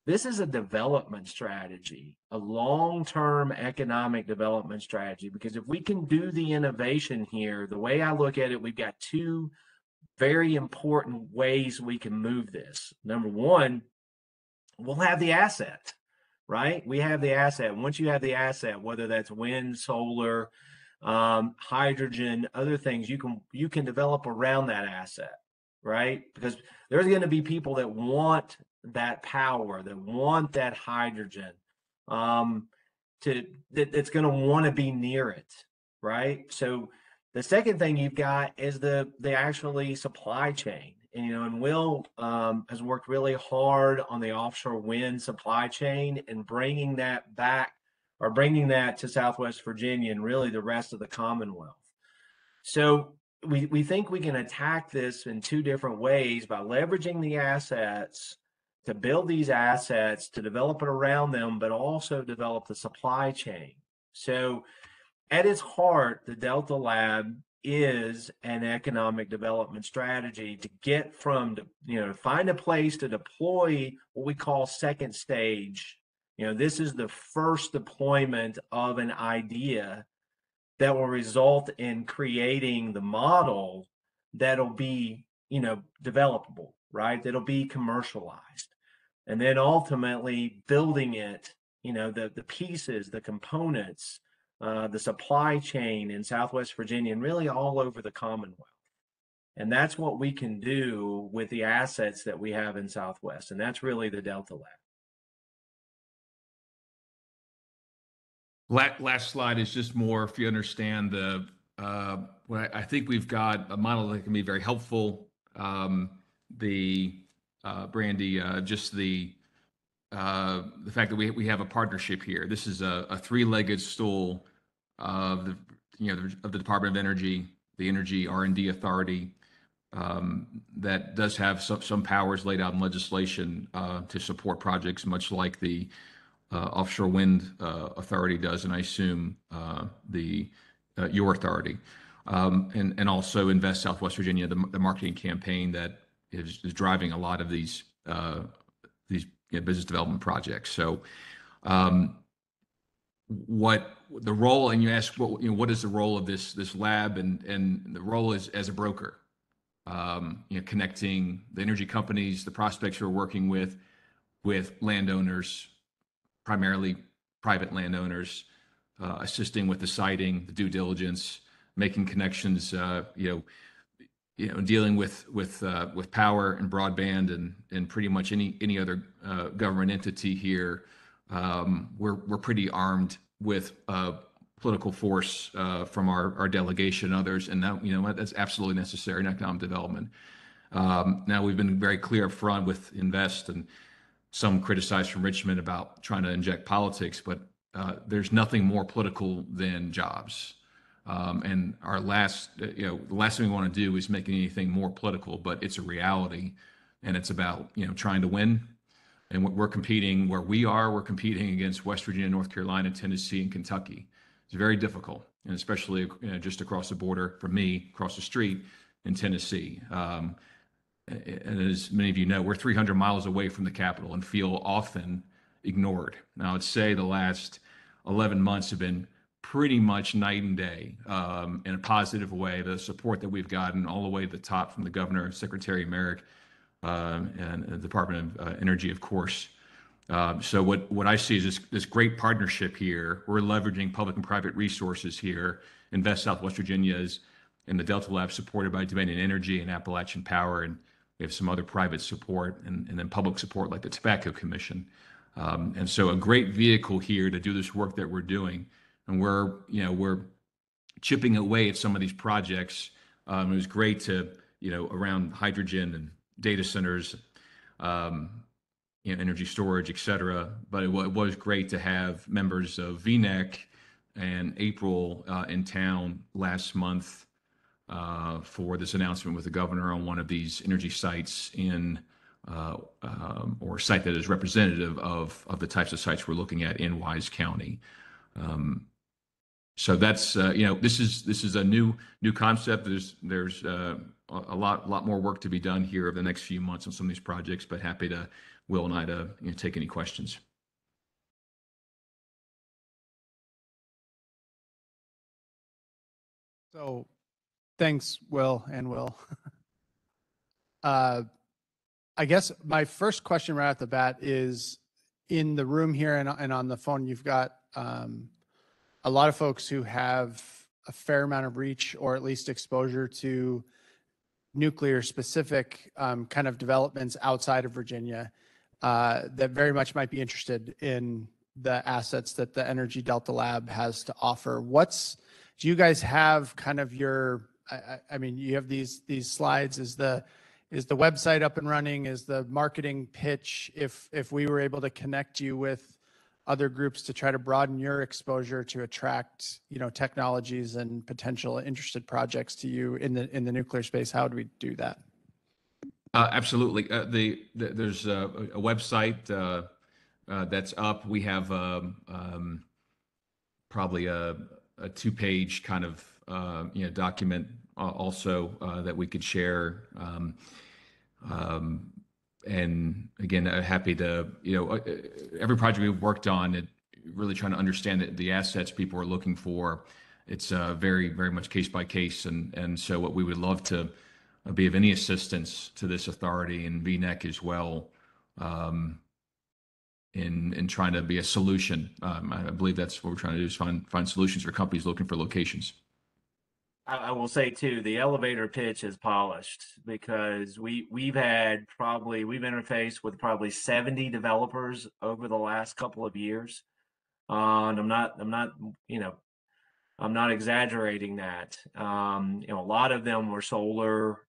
[SPEAKER 16] This is a development strategy, a long-term economic development strategy, because if we can do the innovation here, the way I look at it, we've got two very important ways we can move this. Number one, we'll have the asset, right? We have the asset. Once you have the asset, whether that's wind, solar, hydrogen, other things, you can develop around that asset, right? Because there's going to be people that want that power, that want that hydrogen, that's going to want to be near it, right? So the second thing you've got is the actually supply chain. And, you know, and Will has worked really hard on the offshore wind supply chain and bringing that back, or bringing that to Southwest Virginia and really the rest of the Commonwealth. So we think we can attack this in two different ways: by leveraging the assets to build these assets, to develop it around them, but also develop the supply chain. So at its heart, the Delta Lab is an economic development strategy to get from, find a place to deploy what we call second stage. You know, this is the first deployment of an idea that will result in creating the model that'll be, developable, right? That'll be commercialized. And then ultimately building it, the pieces, the components, the supply chain in Southwest Virginia and really all over the Commonwealth. And that's what we can do with the assets that we have in Southwest. And that's really the Delta Lab.
[SPEAKER 15] Last slide is just more if you understand the, I think we've got a model that can be very helpful. Brandy, just the fact that we have a partnership here. This is a three-legged stool of the Department of Energy, the Energy R&D Authority, that does have some powers laid out in legislation to support projects, much like the Offshore Wind Authority does, and I assume your authority, and also Invest Southwest Virginia, the marketing campaign that is driving a lot of these business development projects. So, what the role, and you ask what is the role of this lab, and the role is as a broker, connecting the energy companies, the prospects we're working with landowners, primarily private landowners, assisting with the siting, the due diligence, making connections, dealing with power and broadband and pretty much any other government entity here. We're pretty armed with political force from our delegation and others, and that that's absolutely necessary in economic development. Now we've been very clear up front with Invest, and some criticized from Richmond about trying to inject politics, but there's nothing more political than jobs. And the last thing we want to do is make anything more political, but it's a reality, and it's about trying to win And we're competing where we're competing against West Virginia, North Carolina, Tennessee, and Kentucky. It's very difficult, and especially just across the border from me, across the street in Tennessee. And as many of you know, we're 300 miles away from the capital and feel often ignored. Now, I'd say the last 11 months have been pretty much night and day in a positive way. The support that we've gotten all the way to the top from the governor, Secretary Merrick, and the Department of Energy, of course. So what I see is this great partnership here. We're leveraging public and private resources here. Invest Southwest Virginia's and the Delta Lab supported by Dominion Energy and Appalachian Power, and we have some other private support and then public support like the Tobacco Commission. And so a great vehicle here to do this work that we're doing. And we're chipping away at some of these projects. It was great to, around hydrogen and data centers, energy storage, et cetera. But it was great to have members of VNEC and April in town last month for this announcement with the governor on one of these energy sites or site that is representative of the types of sites we're looking at in Wise County. So that's this is a new concept. There's a lot more work to be done here over the next few months on some of these projects. But happy to Will and I to take any questions.
[SPEAKER 2] So, thanks, Will and Will. I guess my first question right off the bat is, in the room here and on the phone, you've got a lot of folks who have a fair amount of reach or at least exposure to nuclear specific kind of developments outside of Virginia that very much might be interested in the assets that the Energy Delta Lab has to offer. Do you guys have kind of your, I mean, you have these slides. Is the website up and running? Is the marketing pitch, if we were able to connect you with other groups to try to broaden your exposure to attract, technologies and potential interested projects to you in the nuclear space, how would we do that?
[SPEAKER 15] Absolutely. There's a website that's up. We have probably a 2-page kind of document also that we could share. And again, happy to every project we've worked on, really trying to understand the assets people are looking for. It's very, very much case by case, and so what we would love to be of any assistance to this authority and VNEC as well, in trying to be a solution. I believe that's what we're trying to do, is find solutions for companies looking for locations.
[SPEAKER 16] I will say too, the elevator pitch is polished because we've interfaced with probably 70 developers over the last couple of years. And I'm not exaggerating that. A lot of them were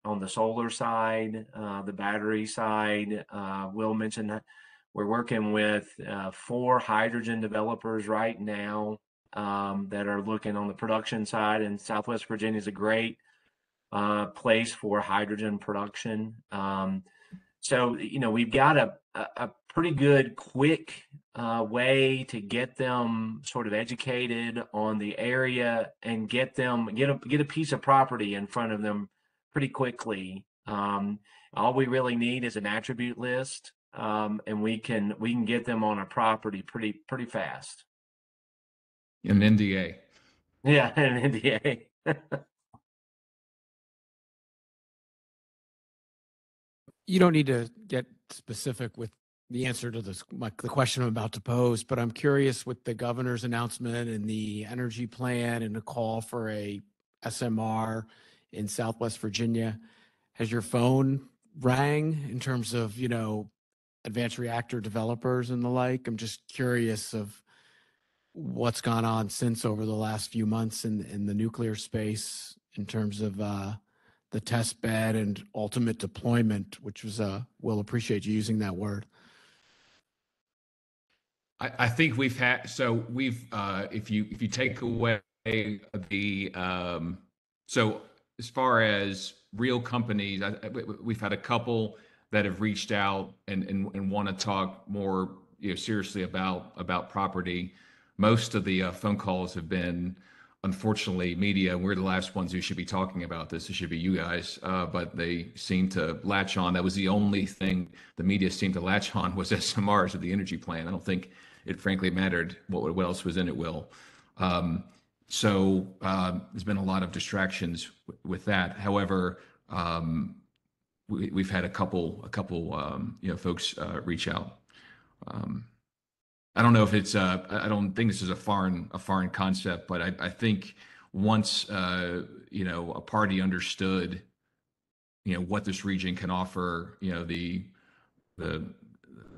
[SPEAKER 16] on the solar side, the battery side. Will mentioned that we're working with 4 hydrogen developers right now that are looking on the production side, and Southwest Virginia is a great place for hydrogen production. So we've got a pretty good quick way to get them sort of educated on the area and get a piece of property in front of them pretty quickly. All we really need is an attribute list, and we can get them on a property pretty fast.
[SPEAKER 15] An NDA.
[SPEAKER 16] Yeah, an NDA.
[SPEAKER 1] You don't need to get specific with the answer to the question I'm about to pose, but I'm curious, with the governor's announcement and the energy plan and the call for a SMR in Southwest Virginia, has your phone rang in terms of, advanced reactor developers and the like? I'm just curious of what's gone on since over the last few months in the nuclear space in terms of the test bed and ultimate deployment, which was we'll appreciate you using that word.
[SPEAKER 15] I think we've if you take away so as far as real companies, we've had a couple that have reached out and want to talk more, seriously about property. Most of the phone calls have been, unfortunately, media. We're the last ones who should be talking about this. It should be you guys, but they seem to latch on. That was the only thing the media seemed to latch on was SMRs of the energy plan. I don't think it frankly mattered what else was in it, Will. So there's been a lot of distractions with that. However, we've had a couple folks reach out. I don't know if it's I don't think this is a foreign concept, but I think once a party understood what this region can offer, the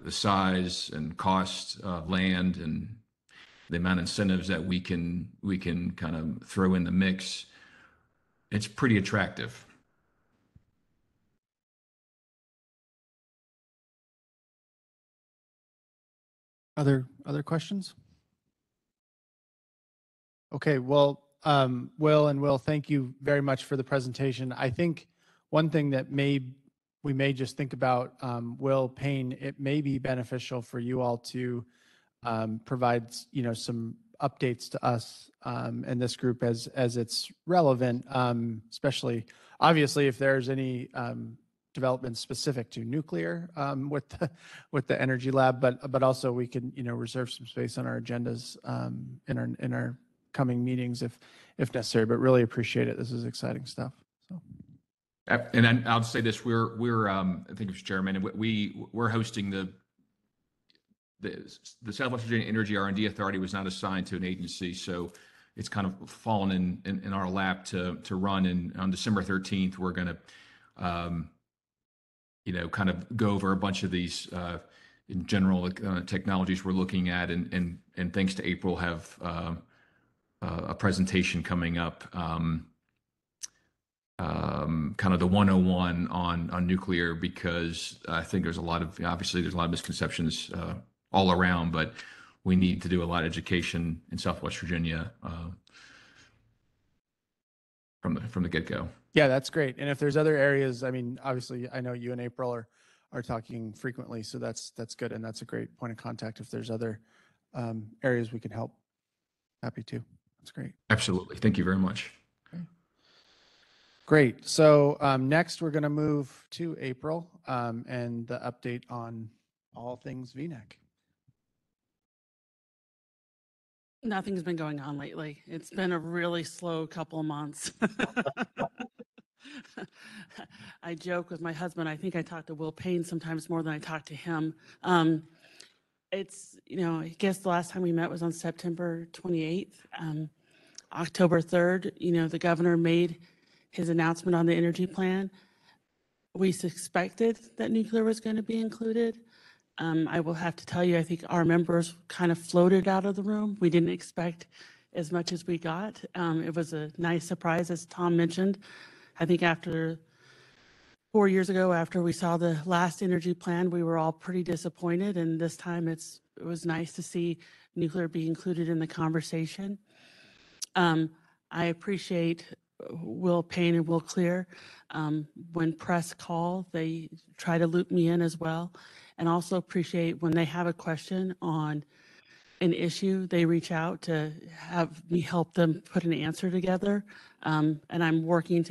[SPEAKER 15] size and cost of land and the amount of incentives that we can kind of throw in the mix, it's pretty attractive.
[SPEAKER 2] Other questions? Okay, well, Will, thank you very much for the presentation. I think one thing that we may just think about, Will Payne, it may be beneficial for you all to provide some updates to us and this group as it's relevant, especially obviously if there's any development specific to nuclear with the energy lab, but also we can reserve some space on our agendas in our coming meetings if necessary. But really appreciate it. This is exciting stuff. So.
[SPEAKER 15] And I'll say this: we're I think it's Chairman, and we're hosting the Southwest Virginia Energy R&D Authority was not assigned to an agency, so it's kind of fallen in our lap to run. And on December 13th, we're going to kind of go over a bunch of these in general technologies we're looking at, and thanks to April, have a presentation coming up, kind of the 101 on nuclear, because I think obviously there's a lot of misconceptions all around, but we need to do a lot of education in Southwest Virginia from the get-go.
[SPEAKER 2] Yeah, that's great. And if there's other areas, I mean, obviously, I know you and April are talking frequently, so that's good, and that's a great point of contact. If there's other areas we can help, happy to. That's great.
[SPEAKER 15] Absolutely. Thank you very much.
[SPEAKER 2] Okay. Great. So next, we're going to move to April and the update on all things VNEC.
[SPEAKER 5] Nothing's been going on lately. It's been a really slow couple of months. I joke with my husband, I think I talk to Will Payne sometimes more than I talk to him. It's, I guess the last time we met was on September 28th. October 3rd, the governor made his announcement on the energy plan. We suspected that nuclear was going to be included. I will have to tell you, I think our members kind of floated out of the room. We didn't expect as much as we got. It was a nice surprise, as Tom mentioned. I think after 4 years ago, after we saw the last energy plan, we were all pretty disappointed. And this time it was nice to see nuclear be included in the conversation. I appreciate Will Payne and Will Clear. When press call, they try to loop me in as well. And also appreciate when they have a question on an issue, they reach out to have me help them put an answer together. And I'm working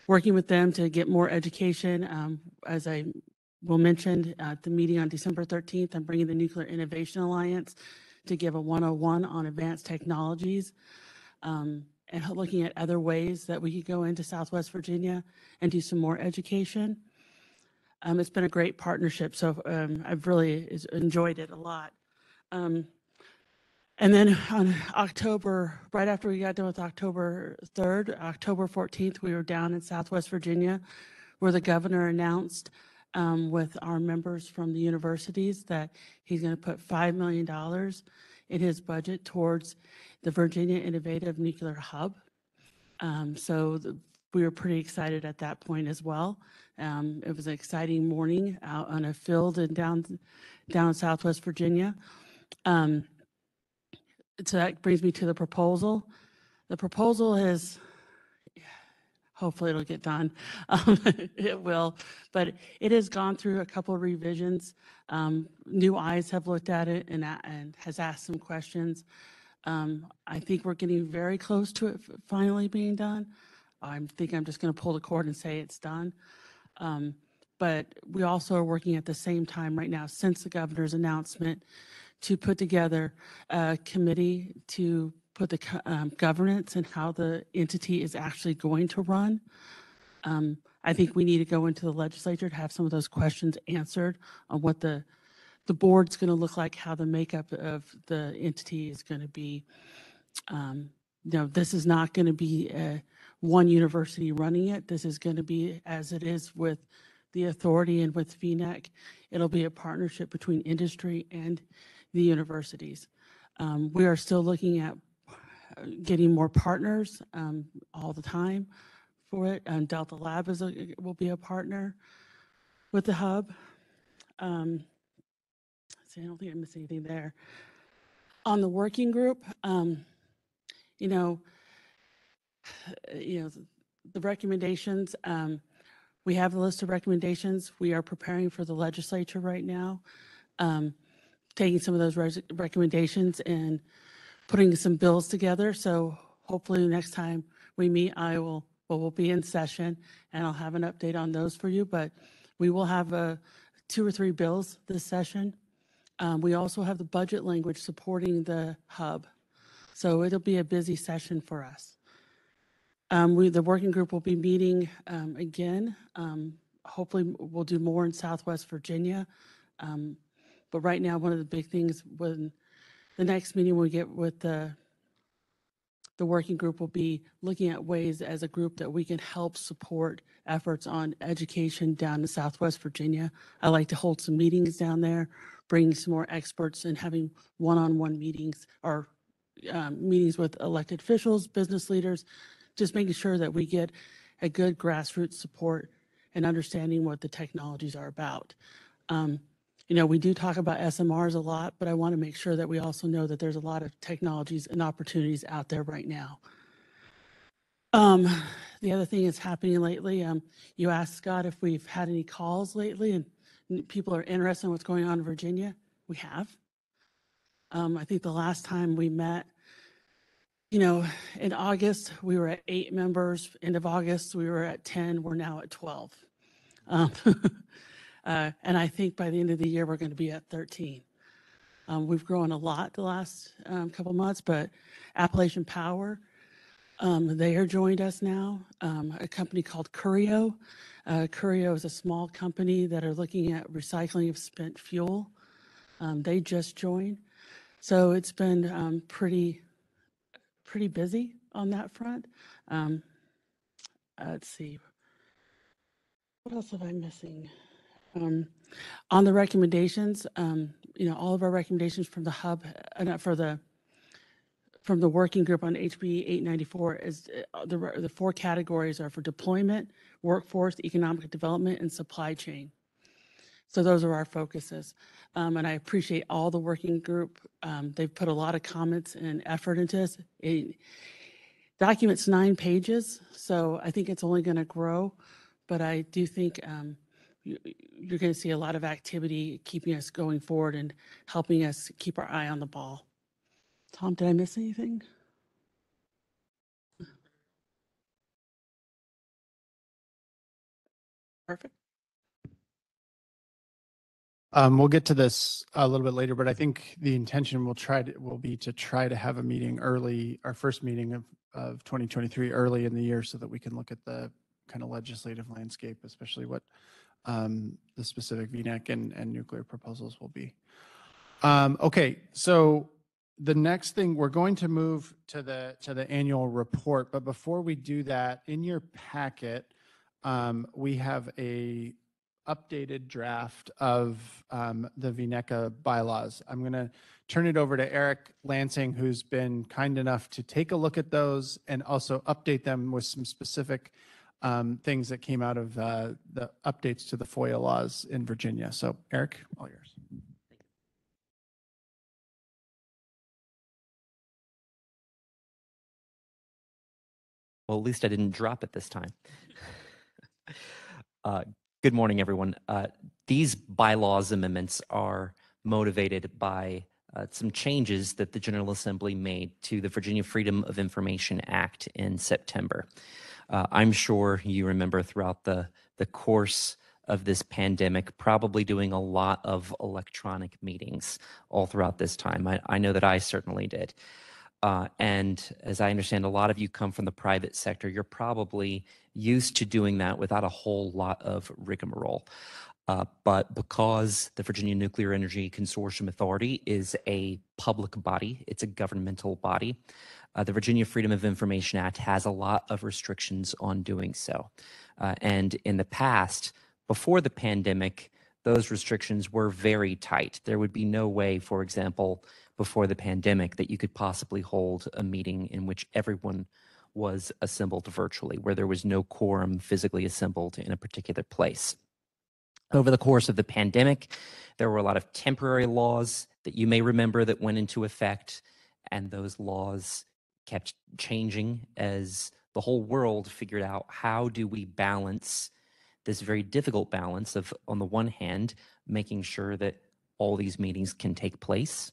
[SPEAKER 5] with them to get more education. As I will mention at the meeting on December 13th, I'm bringing the Nuclear Innovation Alliance to give a 101 on advanced technologies. And looking at other ways that we could go into Southwest Virginia and do some more education. It's been a great partnership, so I've really enjoyed it a lot. And then on right after we got done with October 3rd, October 14th, we were down in Southwest Virginia, where the governor announced with our members from the universities that he's going to put $5 million in his budget towards the Virginia Innovative Nuclear Hub. We were pretty excited at that point as well. It was an exciting morning out on a field and down Southwest Virginia. So that brings me to the proposal. The proposal is hopefully it'll get done. It will, but it has gone through a couple of revisions. New eyes have looked at it and has asked some questions. I think we're getting very close to it finally being done. I think I'm just going to pull the cord and say it's done. But we also are working at the same time right now, since the governor's announcement, to put together a committee to put the governance and how the entity is actually going to run. I think we need to go into the legislature to have some of those questions answered on what the board's going to look like, how the makeup of the entity is going to be. This is not going to be one university running it. This is going to be, as it is with the authority and with VNEC, it'll be a partnership between industry and the universities. We are still looking at getting more partners all the time for it. Delta Lab will be a partner with the hub. See, I don't think I missed anything there. On the working group, the recommendations, we have a list of recommendations. We are preparing for the legislature right now, taking some of those recommendations and putting some bills together. So hopefully next time we meet, we'll be in session and I'll have an update on those for you. But we will have 2 or 3 bills this session. We also have the budget language supporting the hub. So it'll be a busy session for us. The working group will be meeting again. Hopefully we'll do more in Southwest Virginia. But right now, one of the big things when the next meeting we get with the working group will be looking at ways as a group that we can help support efforts on education down in Southwest Virginia. I like to hold some meetings down there, bring some more experts and having one-on-one meetings or meetings with elected officials, business leaders, just making sure that we get a good grassroots support and understanding what the technologies are about. We do talk about SMRs a lot, but I want to make sure that we also know that there's a lot of technologies and opportunities out there right now. The other thing that's happening lately, you asked Scott if we've had any calls lately and people are interested in what's going on in Virginia. We have. I think the last time we met, in August, we were at 8 members. End of August, we were at 10. We're now at 12. And I think by the end of the year, we're going to be at 13. We've grown a lot the last couple months, but Appalachian Power, they are joined us now. A company called Curio. Curio is a small company that are looking at recycling of spent fuel. They just joined. So it's been pretty busy on that front. Let's see. What else am I missing? On the recommendations, all of our recommendations from the hub, from the working group on HB 894 is the 4 categories are for deployment, workforce, economic development, and supply chain. So those are our focuses. And I appreciate all the working group. They've put a lot of comments and effort into this. Document's 9 pages, so I think it's only going to grow. But I do think you're going to see a lot of activity keeping us going forward and helping us keep our eye on the ball. Tom, did I miss anything? Perfect.
[SPEAKER 2] We'll get to this a little bit later, but I think the intention will be to try to have a meeting early, our first meeting of 2023 early in the year so that we can look at the kind of legislative landscape, especially what the specific VNEC and nuclear proposals will be. Okay, so the next thing, we're going to move to the annual report, but before we do that, in your packet, we have a updated draft of the VNECA bylaws. I'm going to turn it over to Eric Lansing, who's been kind enough to take a look at those and also update them with some specific things that came out of the updates to the FOIA laws in Virginia. So Eric, all yours.
[SPEAKER 6] Well, at least I didn't drop it this time. Good morning, everyone. These bylaws amendments are motivated by some changes that the General Assembly made to the Virginia Freedom of Information Act in September. I'm sure you remember throughout the course of this pandemic, probably doing a lot of electronic meetings all throughout this time. I know that I certainly did. And as I understand, a lot of you come from the private sector. You're probably used to doing that without a whole lot of rigmarole. But because the Virginia Nuclear Energy Consortium Authority is a public body, it's a governmental body, the Virginia Freedom of Information Act has a lot of restrictions on doing so. And in the past, before the pandemic, those restrictions were very tight. There would be no way, for example, before the pandemic that you could possibly hold a meeting in which everyone was assembled virtually, where there was no quorum physically assembled in a particular place. Over the course of the pandemic, there were a lot of temporary laws that you may remember that went into effect, and those laws kept changing as the whole world figured out how do we balance this very difficult balance of, on the one hand, making sure that all these meetings can take place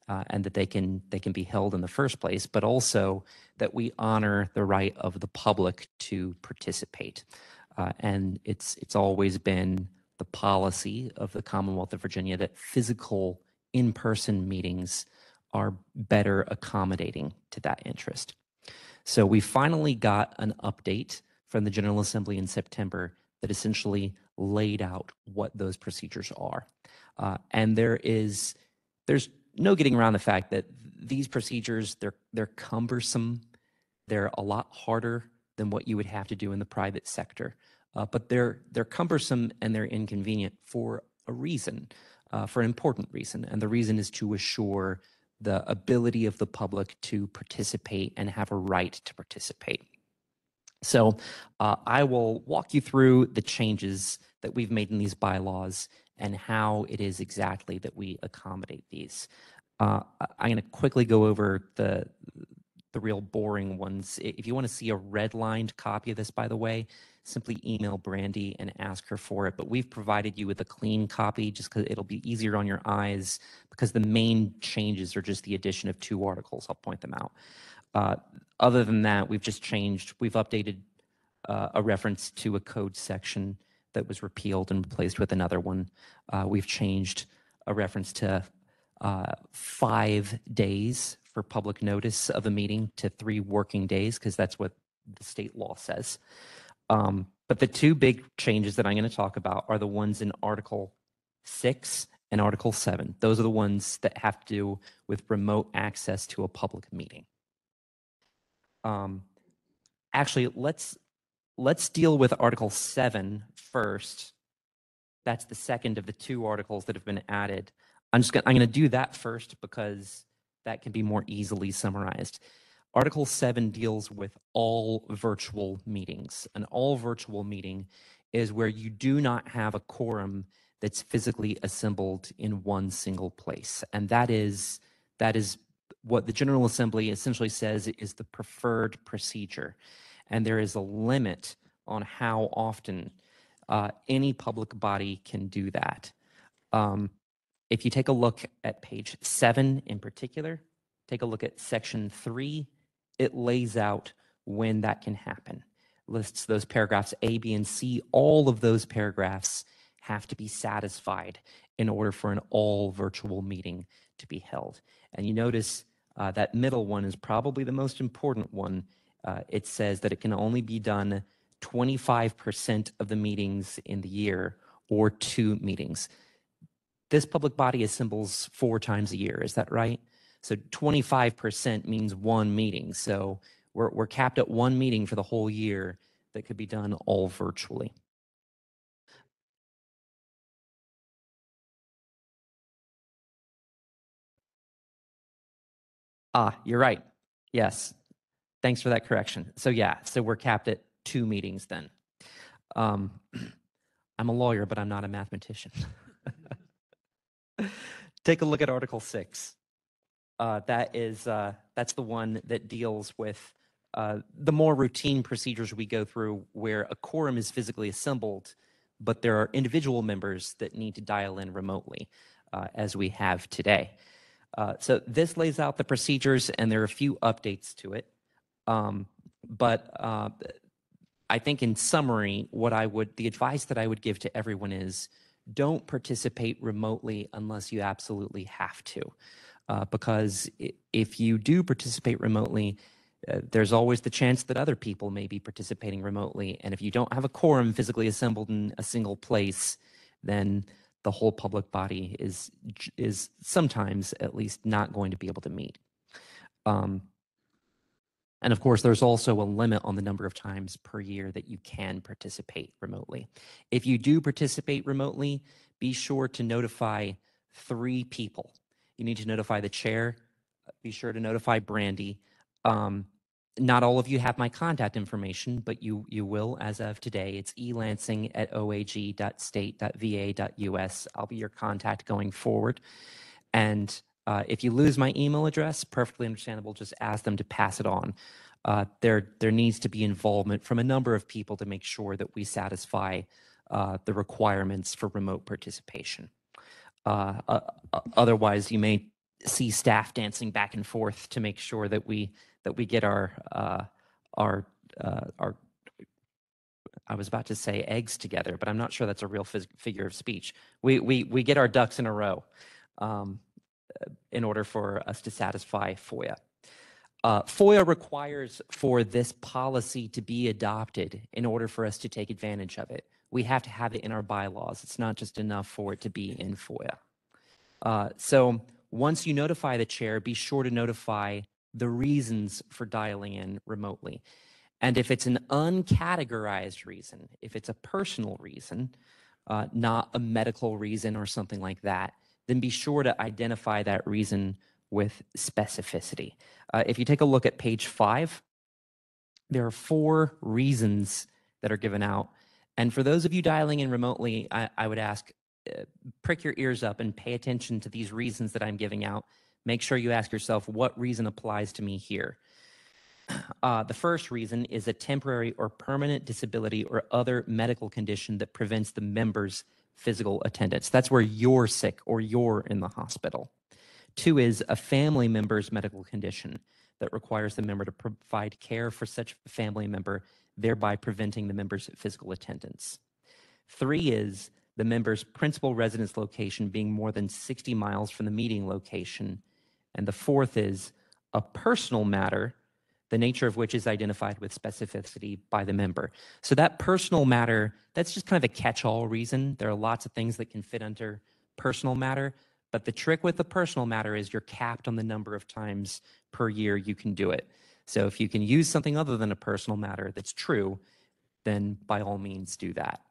[SPEAKER 6] and that they can be held in the first place, but also that we honor the right of the public to participate. And it's always been the policy of the Commonwealth of Virginia that physical in-person meetings are better accommodating to that interest. So we finally got an update from the General Assembly in September that essentially laid out what those procedures are. And there's no getting around the fact that these procedures, they're cumbersome. They're a lot harder than what you would have to do in the private sector. But they're cumbersome and they're inconvenient for a reason, for an important reason. And the reason is to assure the ability of the public to participate and have a right to participate. So I will walk you through the changes that we've made in these bylaws and how it is exactly that we accommodate these. I'm going to quickly go over the real boring ones. If you want to see a redlined copy of this, by the way, simply email Brandy and ask her for it. But we've provided you with a clean copy just because it'll be easier on your eyes, because the main changes are just the addition of 2 articles. I'll point them out. Other than that, we've updated a reference to a code section that was repealed and replaced with another one. We've changed a reference to 5 days for public notice of a meeting to 3 working days, because that's what the state law says. But the 2 big changes that I'm going to talk about are the ones in Article 6 and Article 7. Those are the ones that have to do with remote access to a public meeting. Actually, let's deal with Article 7 first. That's the second of the 2 articles that have been added. I'm going to do that first because that can be more easily summarized. Article 7 deals with all virtual meetings. An all virtual meeting is where you do not have a quorum that's physically assembled in one single place. And that is what the General Assembly essentially says is the preferred procedure. And there is a limit on how often any public body can do that. If you take a look at page 7 in particular, take a look at section 3, it lays out when that can happen. Lists those paragraphs A, B, and C. All of those paragraphs have to be satisfied in order for an all virtual meeting to be held. And you notice that middle one is probably the most important one. It says that it can only be done 25% of the meetings in the year or 2 meetings. This public body assembles 4 times a year, is that right? So 25% means 1 meeting. So we're capped at 1 meeting for the whole year that could be done all virtually. You're right. Yes. Thanks for that correction. So yeah, so we're capped at 2 meetings then. I'm a lawyer, but I'm not a mathematician. Take a look at Article 6. That's the one that deals with the more routine procedures we go through where a quorum is physically assembled, but there are individual members that need to dial in remotely, as we have today. So this lays out the procedures, and there are a few updates to it. But I think in summary, the advice that I would give to everyone is don't participate remotely unless you absolutely have to. Because if you do participate remotely, there's always the chance that other people may be participating remotely. And if you don't have a quorum physically assembled in a single place, then the whole public body is sometimes at least not going to be able to meet. And of course, there's also a limit on the number of times per year that you can participate remotely. If you do participate remotely, be sure to notify 3 people. You need to notify the chair. Be sure to notify Brandy. Not all of you have my contact information, but you will as of today. It's elansing@oag.state.va.us. I'll be your contact going forward. And if you lose my email address, perfectly understandable, just ask them to pass it on. There needs to be involvement from a number of people to make sure that we satisfy the requirements for remote participation. Otherwise, you may see staff dancing back and forth to make sure that we get our I was about to say eggs together, but I'm not sure that's a real figure of speech. We get our ducks in a row in order for us to satisfy FOIA. FOIA requires for this policy to be adopted in order for us to take advantage of it. We have to have it in our bylaws. It's not just enough for it to be in FOIA. So once you notify the chair, be sure to notify the reasons for dialing in remotely. And if it's an uncategorized reason, if it's a personal reason, not a medical reason or something like that, then be sure to identify that reason with specificity. If you take a look at page 5, there are 4 reasons that are given out. And for those of you dialing in remotely, I would ask, prick your ears up and pay attention to these reasons that I'm giving out. Make sure you ask yourself, what reason applies to me here? The first reason is a temporary or permanent disability or other medical condition that prevents the member's physical attendance. That's where you're sick or you're in the hospital. 2 is a family member's medical condition that requires the member to provide care for such family member, thereby preventing the member's physical attendance. 3 is the member's principal residence location being more than 60 miles from the meeting location. And the 4th is a personal matter, the nature of which is identified with specificity by the member. So that personal matter, that's just kind of a catch-all reason. There are lots of things that can fit under personal matter, but the trick with the personal matter is you're capped on the number of times per year you can do it. So if you can use something other than a personal matter that's true, then by all means do that.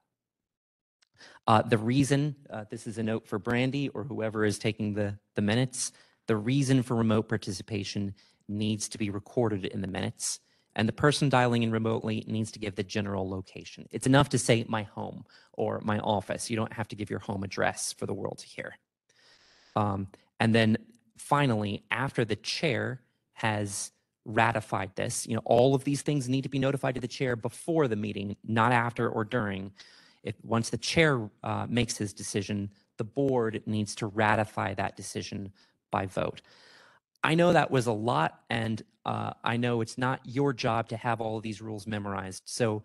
[SPEAKER 6] The reason, this is a note for Brandy or whoever is taking the minutes, the reason for remote participation needs to be recorded in the minutes, and the person dialing in remotely needs to give the general location. It's enough to say my home or my office. You don't have to give your home address for the world to hear. And then finally, after the chair has ratified this, all of these things need to be notified to the chair before the meeting, not after or during. Once the chair makes his decision, the board needs to ratify that decision by vote. I know that was a lot, and I know it's not your job to have all of these rules memorized. So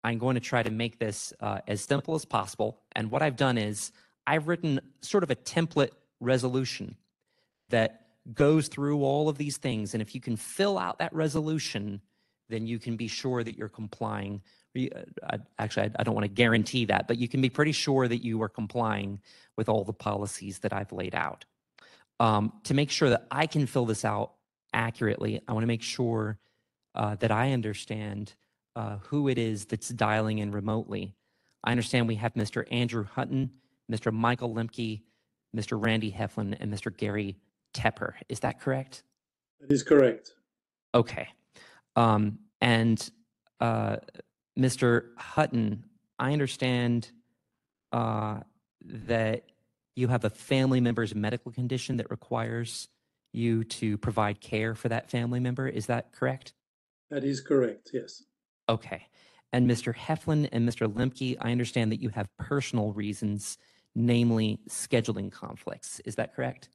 [SPEAKER 6] I'm going to try to make this as simple as possible. And what I've done is I've written sort of a template resolution that goes through all of these things. And if you can fill out that resolution, then you can be sure that you're complying. Actually, I don't want to guarantee that, but you can be pretty sure that you are complying with all the policies that I've laid out. To make sure that I can fill this out accurately, I want to make sure that I understand who it is that's dialing in remotely. I understand we have Mr. Andrew Hutton, Mr. Michael Lemke, Mr. Randy Heflin, and Mr. Gary Tepper. Is that correct?
[SPEAKER 12] That is correct.
[SPEAKER 6] Okay. And Mr. Hutton, I understand that you have a family member's medical condition that requires you to provide care for that family member. Is that correct?
[SPEAKER 12] That is correct, yes.
[SPEAKER 6] Okay. And Mr. Heflin and Mr. Lemke, I understand that you have personal reasons, namely scheduling conflicts. Is that correct?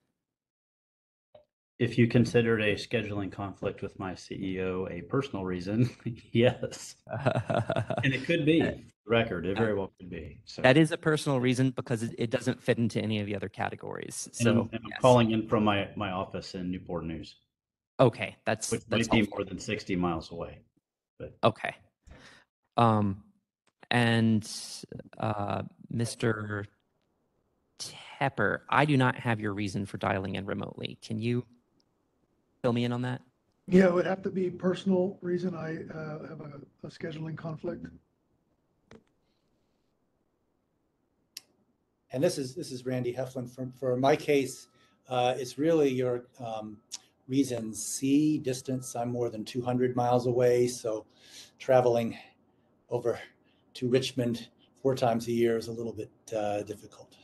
[SPEAKER 14] If you considered a scheduling conflict with my CEO a personal reason, yes. And it could be, record, it very well could be. So,
[SPEAKER 6] That is a personal reason because it doesn't fit into any of the other categories.
[SPEAKER 14] and I'm,
[SPEAKER 6] So,
[SPEAKER 14] and I'm
[SPEAKER 6] yes.
[SPEAKER 14] calling in from my office in Newport News.
[SPEAKER 6] Okay, that's
[SPEAKER 14] Which might be more than 60 miles away. But
[SPEAKER 6] okay. And Mr. Tepper, I do not have your reason for dialing in remotely. Can you fill me in on that?
[SPEAKER 13] Yeah, it would have to be personal reason. I have a scheduling conflict.
[SPEAKER 9] And this is Randy Heflin. For my case, it's really your reason C, distance. I'm more than 200 miles away, so traveling over to Richmond 4 times a year is a little bit difficult.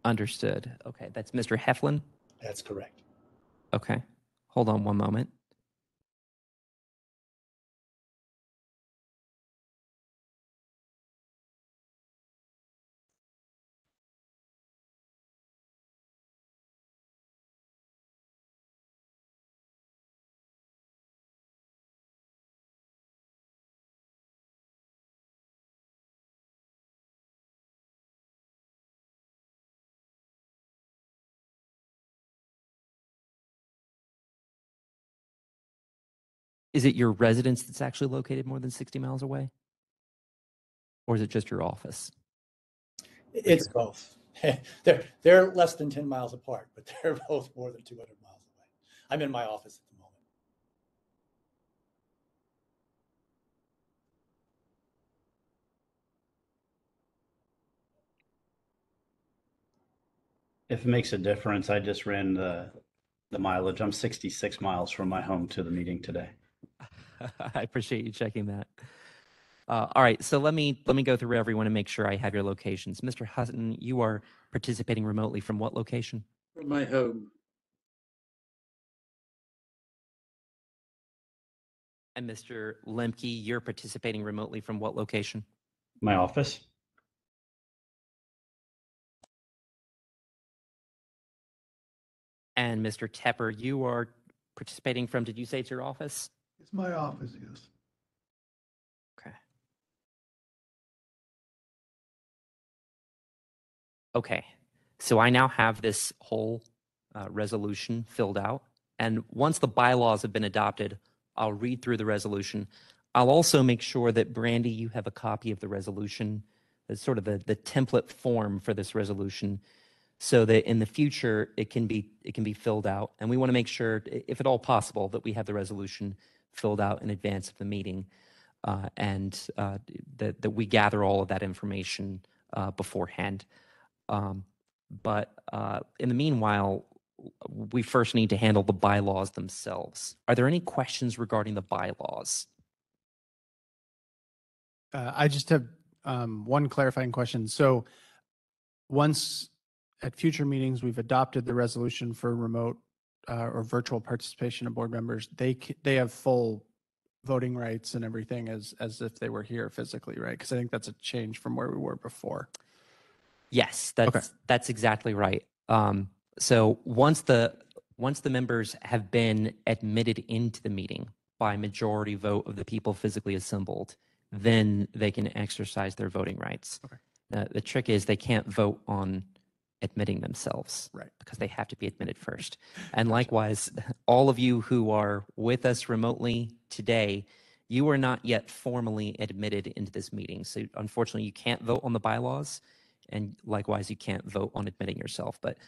[SPEAKER 6] Understood. Okay, that's Mr. Heflin.
[SPEAKER 9] That's correct.
[SPEAKER 6] Okay, hold on one moment. Is it your residence that's actually located more than 60 miles away? Or is it just your office?
[SPEAKER 9] It's both. They're less than 10 miles apart, but they're both more than 200 miles away. I'm in my office at the moment.
[SPEAKER 14] if it makes a difference, I just ran the mileage. I'm 66 miles from my home to the meeting today.
[SPEAKER 6] I appreciate you checking that. All right, so let me go through everyone and make sure I have your locations. Mr. Hutton, you are participating remotely from what location?
[SPEAKER 12] From my home.
[SPEAKER 6] And Mr. Lemke, you're participating remotely from what location?
[SPEAKER 14] My office.
[SPEAKER 6] And Mr. Tepper, you are participating from, did you say it's your office?
[SPEAKER 13] It's my office, yes.
[SPEAKER 6] Okay. Okay, so I now have this whole resolution filled out. And once the bylaws have been adopted, I'll read through the resolution. I'll also make sure that Brandy, you have a copy of the resolution, that's sort of the template form for this resolution, so that in the future it can be filled out. And we want to make sure, if at all possible, that we have the resolution filled out in advance of the meeting, and that we gather all of that information beforehand. But in the meanwhile, we first need to handle the bylaws themselves. Are there any questions regarding the bylaws?
[SPEAKER 2] I just have one clarifying question. So once at future meetings, we've adopted the resolution for remote or virtual participation of board members, they have full voting rights and everything as if they were here physically, right? Because I think that's a change from where we were before.
[SPEAKER 6] Yes, that's exactly right. So once the members have been admitted into the meeting by majority vote of the people physically assembled, then they can exercise their voting rights.
[SPEAKER 2] Okay.
[SPEAKER 6] The trick is they can't vote on admitting themselves,
[SPEAKER 2] right?
[SPEAKER 6] Because they have to be admitted first. And likewise, all of you who are with us remotely today, you are not yet formally admitted into this meeting. So unfortunately, you can't vote on the bylaws, and likewise, you can't vote on admitting yourself. But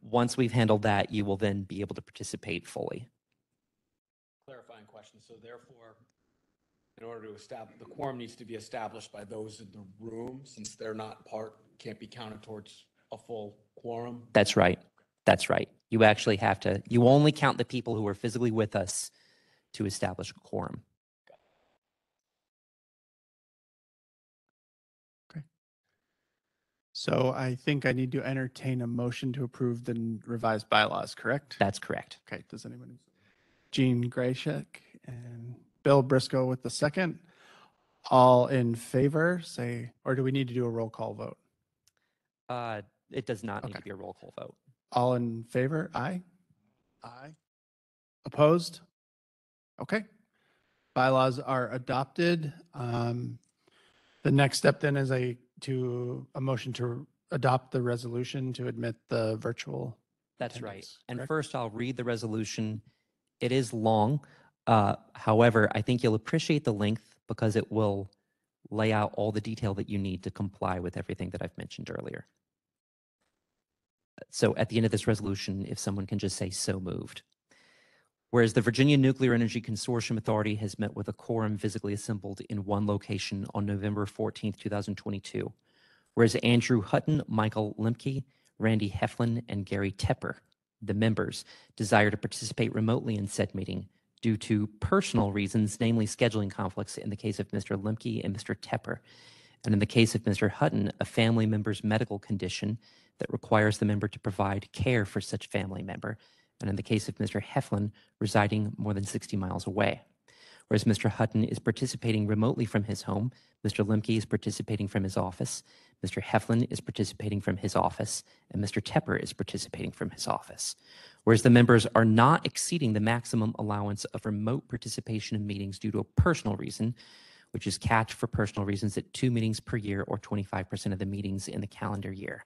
[SPEAKER 6] once we've handled that, you will then be able to participate fully.
[SPEAKER 1] Clarifying question. So therefore, in order to establish, the quorum needs to be established by those in the room, since they're not part, can't be counted towards a full quorum?
[SPEAKER 6] That's right. That's right. You actually have to, you only count the people who are physically with us to establish a quorum.
[SPEAKER 2] So I think I need to entertain a motion to approve the revised bylaws, correct?
[SPEAKER 6] That's correct.
[SPEAKER 2] Okay, does anyone? Gene Grayshek and Bill Briscoe with the second. All in favor, say, or do we need to do a roll call vote?
[SPEAKER 6] It does not need to be a roll call vote.
[SPEAKER 2] All in favor? Aye. Aye. Opposed? Okay. Bylaws are adopted. The next step then is a motion to adopt the resolution to admit the virtual.
[SPEAKER 6] That's right.
[SPEAKER 2] attendance,
[SPEAKER 6] And
[SPEAKER 2] correct?
[SPEAKER 6] first, I'll read the resolution. It is long. However, I think you'll appreciate the length because it will lay out all the detail that you need to comply with everything that I've mentioned earlier. So at the end of this resolution, if someone can just say so moved. Whereas the Virginia Nuclear Energy Consortium Authority has met with a quorum physically assembled in one location on November 14th, 2022. Whereas Andrew Hutton, Michael Lemke, Randy Heflin, and Gary Tepper, the members, desire to participate remotely in said meeting due to personal reasons, namely scheduling conflicts in the case of Mr. Lemke and Mr. Tepper. And in the case of Mr. Hutton, a family member's medical condition that requires the member to provide care for such family member. And in the case of Mr. Heflin, residing more than 60 miles away. Whereas Mr. Hutton is participating remotely from his home, Mr. Lemke is participating from his office, Mr. Heflin is participating from his office, and Mr. Tepper is participating from his office. Whereas the members are not exceeding the maximum allowance of remote participation in meetings due to a personal reason, which is capped for personal reasons at 2 meetings per year or 25% of the meetings in the calendar year.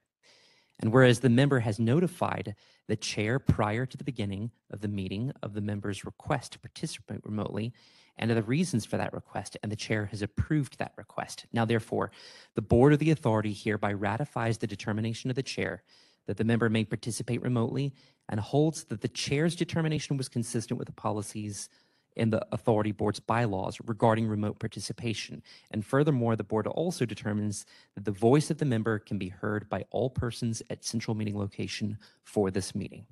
[SPEAKER 6] And whereas the member has notified the chair prior to the beginning of the meeting of the member's request to participate remotely and of the reasons for that request, and the chair has approved that request. Now, therefore, the board of the authority hereby ratifies the determination of the chair that the member may participate remotely and holds that the chair's determination was consistent with the policies in the authority board's bylaws regarding remote participation. And furthermore, the board also determines that the voice of the member can be heard by all persons at central meeting location for this meeting.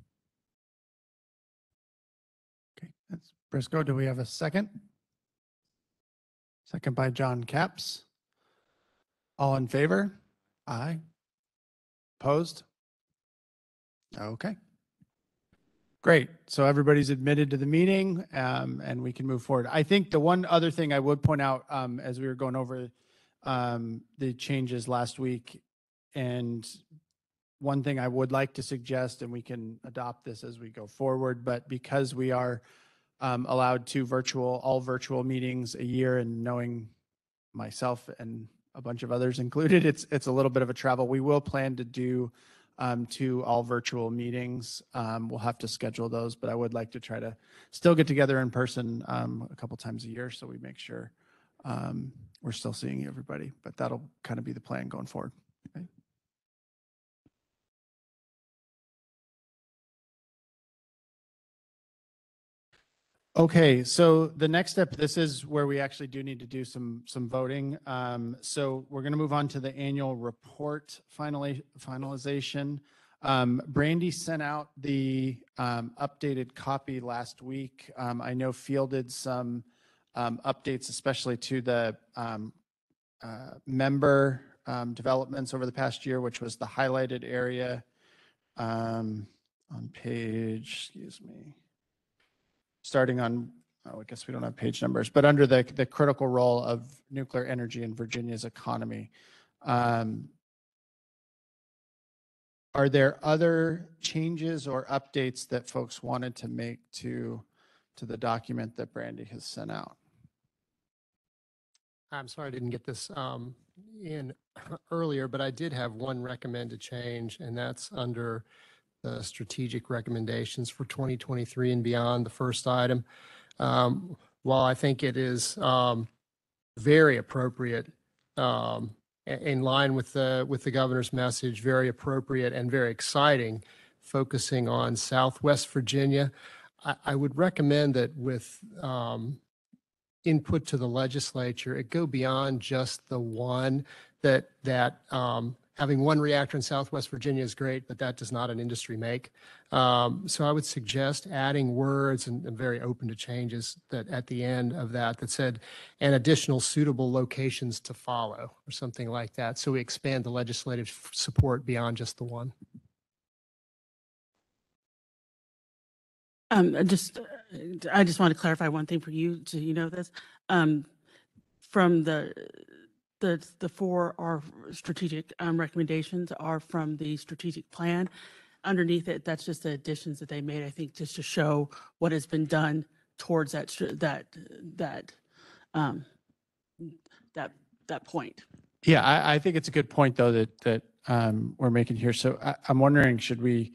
[SPEAKER 2] Okay, that's Briscoe. Do we have a second? Second by John Capps. All in favor? Aye. Opposed? Okay. Great. So everybody's admitted to the meeting, and we can move forward. I think the one other thing I would point out as we were going over the changes last week, and one thing I would like to suggest, and we can adopt this as we go forward, but because we are allowed to all virtual meetings a year, and knowing myself and a bunch of others included, it's a little bit of a travel. We will plan to do 2 all virtual meetings. We'll have to schedule those, but I would like to try to still get together in person a couple times a year, so we make sure we're still seeing everybody, but that'll kind of be the plan going forward. Okay. Okay, so the next step, this is where we actually do need to do some voting. So we're going to move on to the annual report finalization. Brandy sent out the updated copy last week. I know fielded some updates, especially to the member developments over the past year, which was the highlighted area on page, starting on, I guess we don't have page numbers, but under the critical role of nuclear energy in Virginia's economy. Are there other changes or updates that folks wanted to make to the document that Brandy has sent out?
[SPEAKER 3] I'm sorry I didn't get this in earlier, but I did have one recommended change, and that's under the strategic recommendations for 2023 and beyond, the first item. While I think it is very appropriate, in line with the governor's message, very appropriate and very exciting, focusing on Southwest Virginia, I would recommend that with input to the legislature, it go beyond just the one that having one reactor in Southwest Virginia is great, but that does not an industry make. So I would suggest adding words, and I'm very open to changes that at the end of that said, and additional suitable locations to follow, or something like that. So we expand the legislative support beyond just the one.
[SPEAKER 5] Just I just want to clarify one thing for you, so you know this. From the four our strategic recommendations are from the strategic plan. Underneath it, that's just the additions that they made, I think, just to show what has been done towards that point.
[SPEAKER 2] Yeah, I think it's a good point though that we're making here. So I'm wondering, should we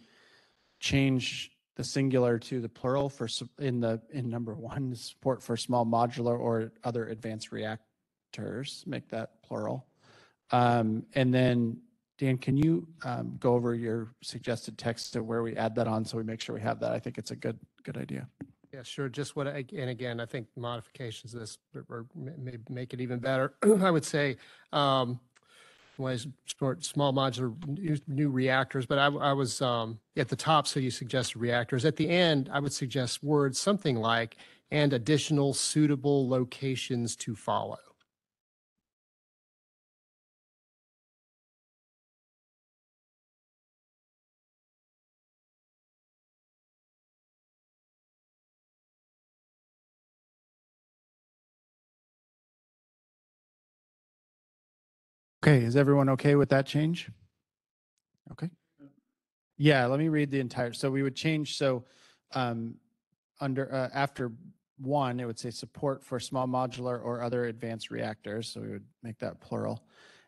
[SPEAKER 2] change the singular to the plural for in number one, support for small modular or other advanced reactors, make that plural. And then Dan, can you go over your suggested text to where we add that on so we make sure we have that? I think it's a good idea.
[SPEAKER 3] Yeah, sure. Just what, and again, I think modifications of this may make it even better. I would say, was small modular new reactors, but I was at the top, so you suggested reactors. At the end, I would suggest words something like, and additional suitable locations to follow.
[SPEAKER 2] Okay, is everyone okay with that change? Okay. Yeah, let me read the entire. So we would change. So under after one, it would say support for small modular or other advanced reactors. So we would make that plural.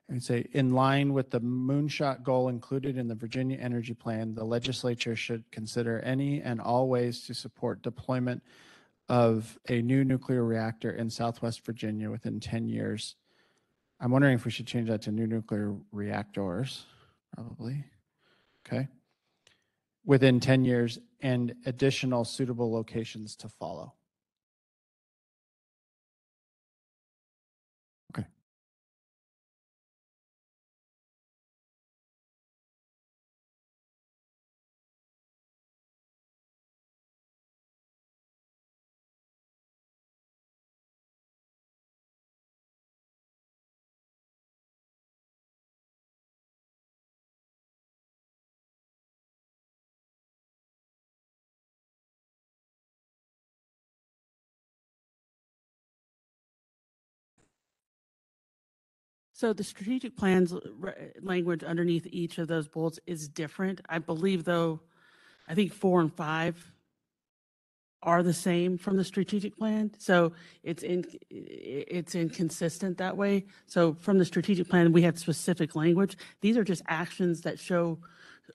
[SPEAKER 2] And we'd say in line with the moonshot goal included in the Virginia Energy Plan, the legislature should consider any and all ways to support deployment of a new nuclear reactor in Southwest Virginia within 10 years. I'm wondering if we should change that to new nuclear reactors, probably. Okay. Within 10 years and additional suitable locations to follow. Okay.
[SPEAKER 5] So the strategic plans language underneath each of those bullets is different. I believe, though, I think 4 and 5 are the same from the strategic plan. So it's inconsistent that way. So from the strategic plan, we have specific language. These are just actions that show,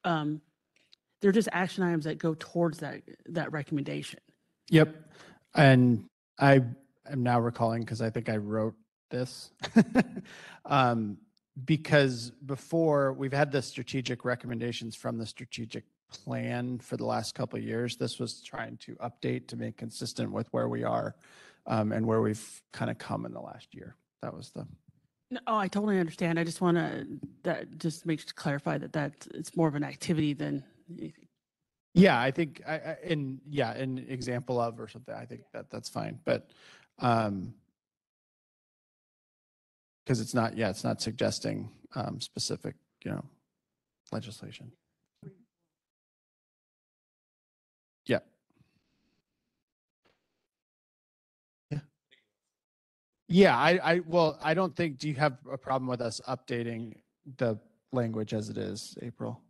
[SPEAKER 5] they're just action items that go towards that recommendation.
[SPEAKER 2] Yep. And I am now recalling because I think I wrote this. Because before we've had the strategic recommendations from the strategic plan for the last couple of years. This was trying to update to make consistent with where we are and where we've kind of come in the last year. That was the.
[SPEAKER 5] No, I totally understand. I just want to, that just makes to clarify that it's more of an activity than anything.
[SPEAKER 2] Yeah, I think an example of or something. I think that's fine, but because it's not suggesting specific, legislation. Yeah. Yeah. Yeah, I don't think, do you have a problem with us updating the language as it is, April?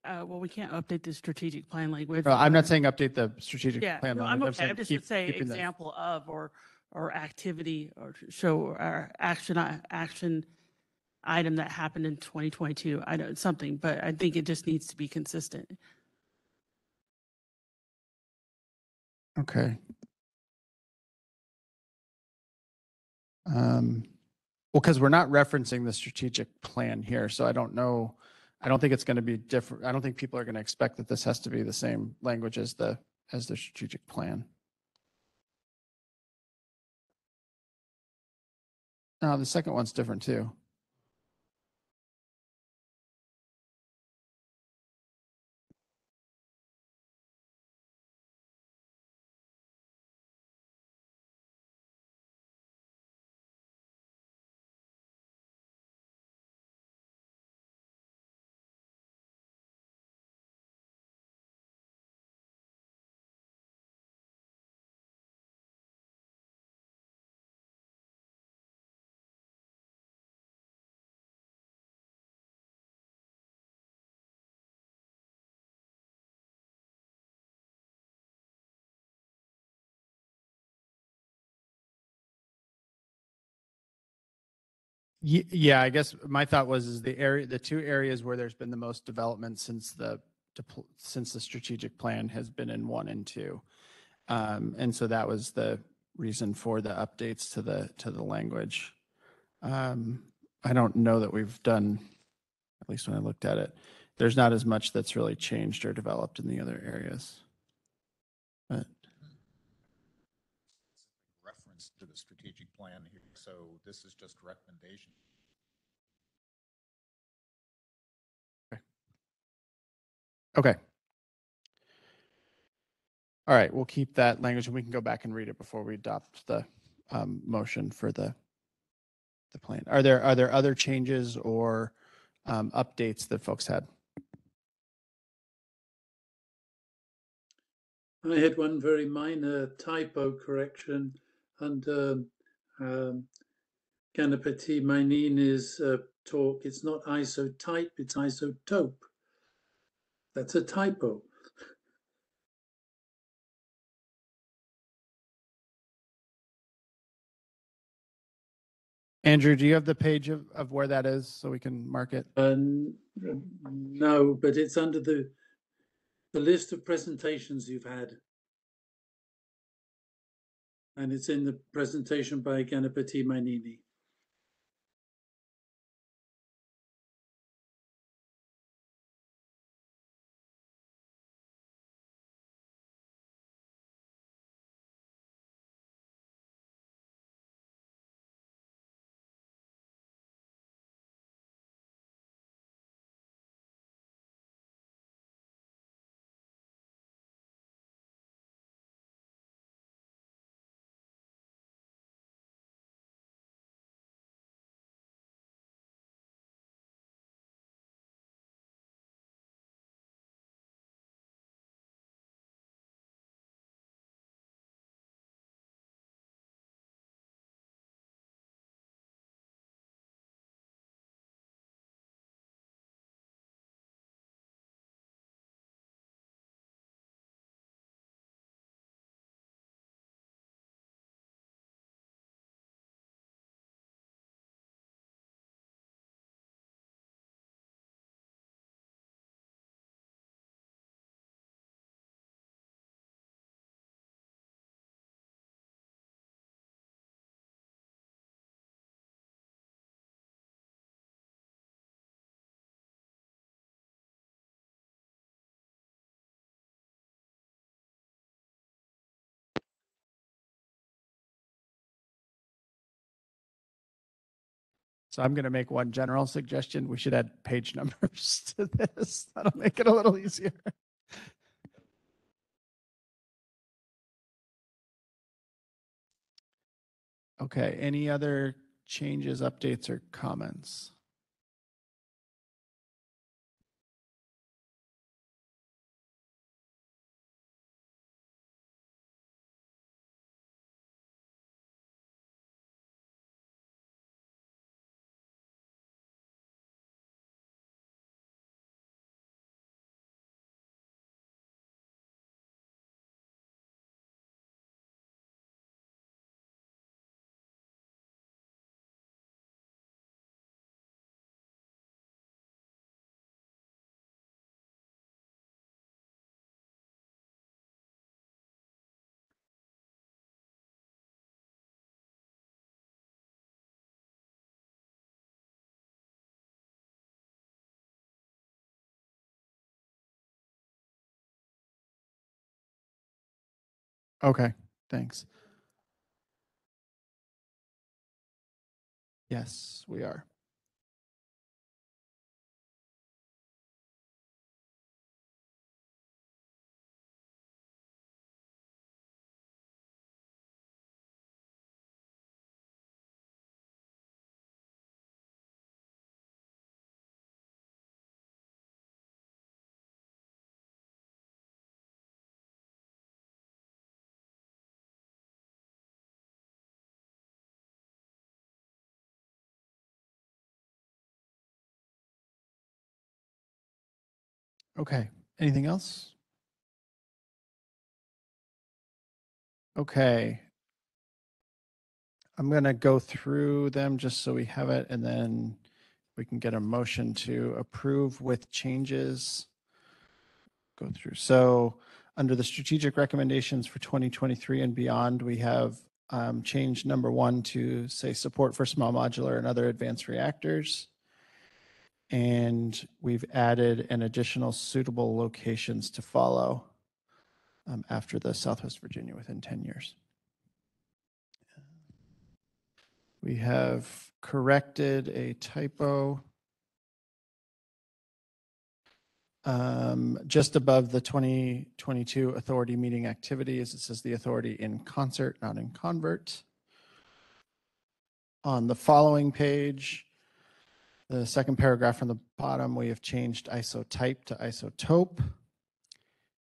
[SPEAKER 5] Well, we can't update the strategic plan language.
[SPEAKER 2] No, I'm not saying update the strategic plan
[SPEAKER 5] no,
[SPEAKER 2] language.
[SPEAKER 5] I'm okay. I'm just
[SPEAKER 2] keep,
[SPEAKER 5] saying example of or activity or show our action item that happened in 2022. I know something, but I think it just needs to be consistent.
[SPEAKER 2] Okay. Well, because we're not referencing the strategic plan here, so I don't know. I don't think it's going to be different. I don't think people are going to expect that this has to be the same language as the strategic plan. No, the second one's different too. Yeah, I guess my thought was is the two areas where there's been the most development since the strategic plan has been in 1 and 2. And so that was the reason for the updates to the language. I don't know that we've done, at least when I looked at it, there's not as much that's really changed or developed in the other areas. But
[SPEAKER 7] reference to the strategic plan here, so this is just recommendation.
[SPEAKER 2] Okay. All right, we'll keep that language and we can go back and read it before we adopt the motion for the plan. Are there other changes or updates that folks had?
[SPEAKER 12] I had one very minor typo correction under Ganapati Mainini's talk. It's not isotype, it's isotope. That's a typo.
[SPEAKER 2] Andrew, do you have the page of where that is so we can mark it?
[SPEAKER 12] No, but it's under the list of presentations you've had. And it's in the presentation by Ganapati Mainini.
[SPEAKER 2] So I'm going to make one general suggestion. We should add page numbers to this. That'll make it a little easier. Okay, any other changes, updates, or comments? Okay, thanks. Yes, we are. Okay, anything else? Okay. I'm going to go through them just so we have it, and then we can get a motion to approve with changes. Go through. So under the strategic recommendations for 2023 and beyond, we have change number 1 to say support for small modular and other advanced reactors. And we've added an additional suitable locations to follow after the Southwest Virginia within 10 years. We have corrected a typo just above the 2022 authority meeting activities. It says the authority in concert, not in convert. On the following page, the second paragraph from the bottom, we have changed isotype to isotope.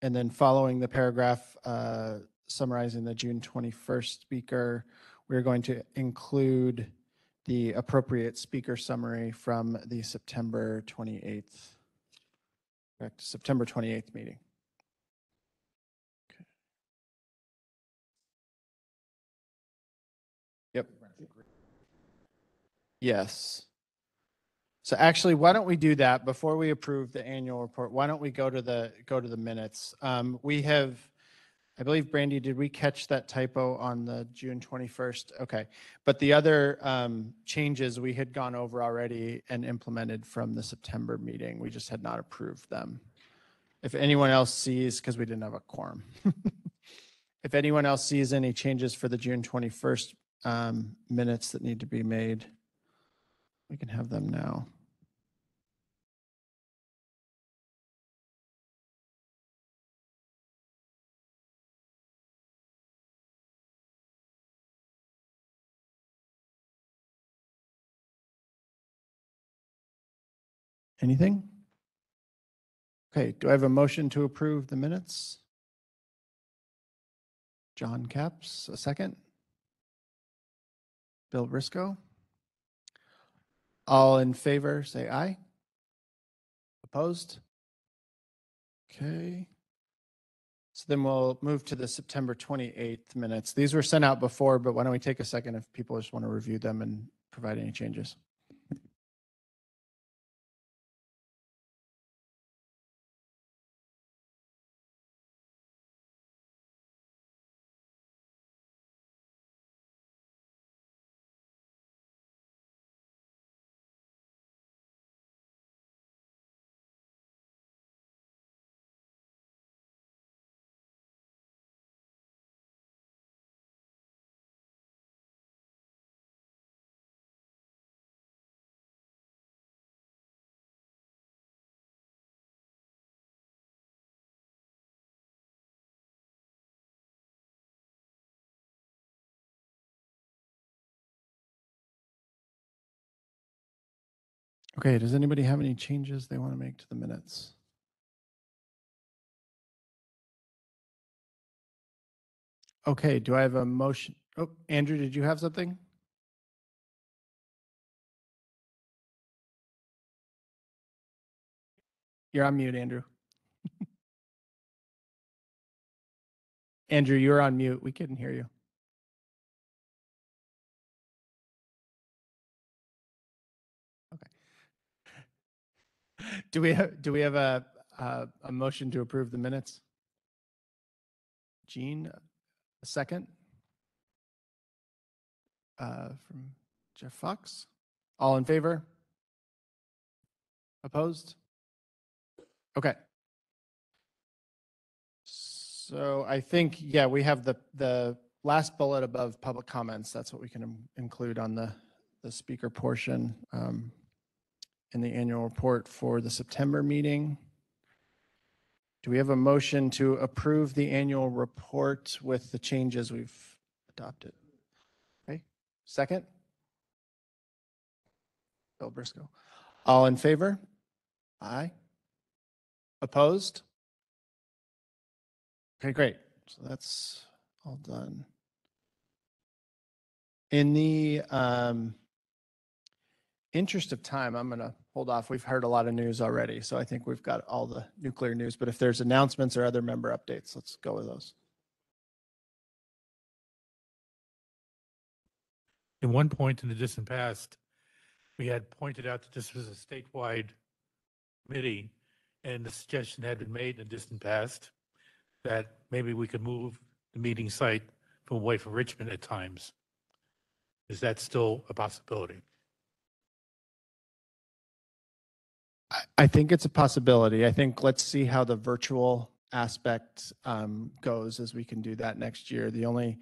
[SPEAKER 2] And then following the paragraph summarizing the June 21st speaker, we're going to include the appropriate speaker summary from the September 28th, correct, September 28th meeting. Okay. Yep. Yes. So actually, why don't we do that before we approve the annual report? Why don't we go to the minutes? We have, I believe, Brandy, did we catch that typo on the June 21st? Okay. But the other changes we had gone over already and implemented from the September meeting. We just had not approved them. If anyone else sees, because we didn't have a quorum. If anyone else sees any changes for the June 21st minutes that need to be made, we can have them now. Anything? Okay, do I have a motion to approve the minutes? John Capps, a second. Bill Briscoe. All in favor, say aye. Opposed? Okay. So then we'll move to the September 28th minutes. These were sent out before, but why don't we take a second if people just want to review them and provide any changes? Okay, does anybody have any changes they want to make to the minutes? Okay, do I have a motion? Oh, Andrew, did you have something? You're on mute, Andrew. Andrew, you're on mute. We couldn't hear you. Okay. Do we have a motion to approve the minutes? Gene, a second. From Jeff Fox. All in favor? Opposed? Okay. So I think, yeah, we have the last bullet above public comments. That's what we can include on the speaker portion in the annual report for the September meeting. Do we have a motion to approve the annual report with the changes we've adopted? Okay, second. Bill Briscoe. All in favor? Aye. Opposed? Okay, great. So that's all done. In the interest of time, I'm going to hold off. We've heard a lot of news already, so I think we've got all the nuclear news. But if there's announcements or other member updates, let's go with those.
[SPEAKER 8] in one point in the distant past, we had pointed out that this was a statewide committee, and the suggestion had been made in the distant past that maybe we could move the meeting site from away from Richmond at times. Is that still a possibility?
[SPEAKER 2] I think it's a possibility. I think let's see how the virtual aspect goes as we can do that next year. The only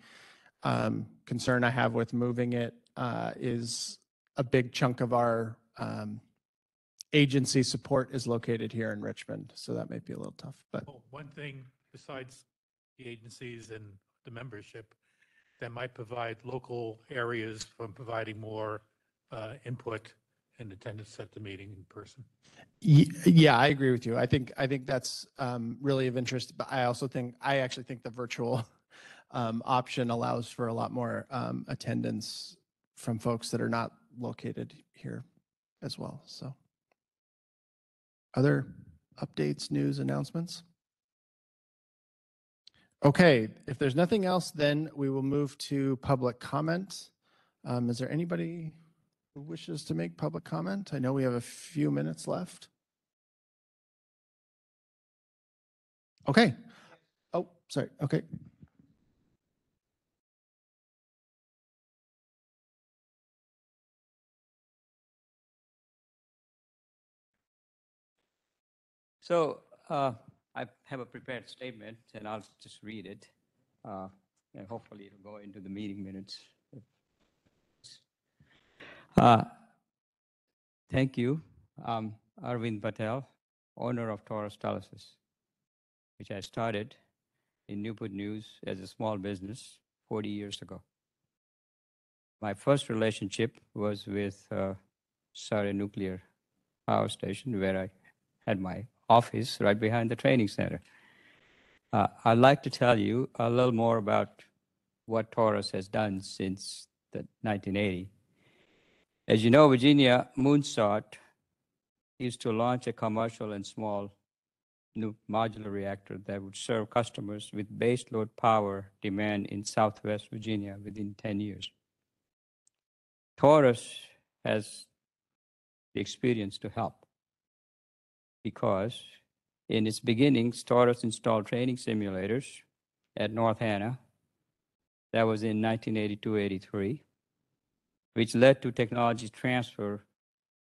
[SPEAKER 2] concern I have with moving it is a big chunk of our agency support is located here in Richmond, so that may be a little tough. But
[SPEAKER 8] One thing besides the agencies and the membership that might provide local areas from providing more input and attendance at the meeting in person.
[SPEAKER 2] Yeah, I agree with you. I think that's really of interest. But I actually think the virtual option allows for a lot more attendance from folks that are not located here as well. So, other updates, news, announcements? Okay, if there's nothing else, then we will move to public comment. Is there anybody who wishes to make public comment? I know we have a few minutes left. Okay. Oh, sorry. Okay.
[SPEAKER 24] So I have a prepared statement, and I'll just read it, and hopefully it'll go into the meeting minutes. Thank you. Arvind Patel, owner of Taurus Telesis, which I started in Newport News as a small business 40 years ago. My first relationship was with Surrey Nuclear Power Station, where I had my office right behind the training center. I'd like to tell you a little more about what Taurus has done since the 1980. As you know, Virginia Moonsat is to launch a commercial and small new modular reactor that would serve customers with baseload power demand in Southwest Virginia within 10 years. Taurus has the experience to help because in its beginnings, Taurus installed training simulators at North Anna. That was in 1982-83, which led to technology transfer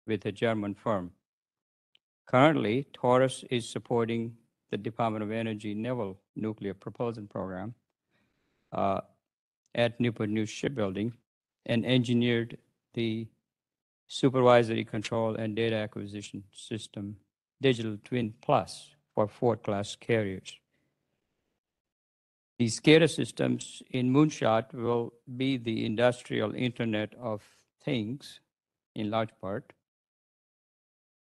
[SPEAKER 24] with a German firm. Currently, Taurus is supporting the Department of Energy Naval Nuclear Propulsion Program at Newport News Shipbuilding and engineered the supervisory control and data acquisition system, Digital Twin Plus, for Ford-class carriers. These SCADA systems in Moonshot will be the industrial Internet of Things in large part,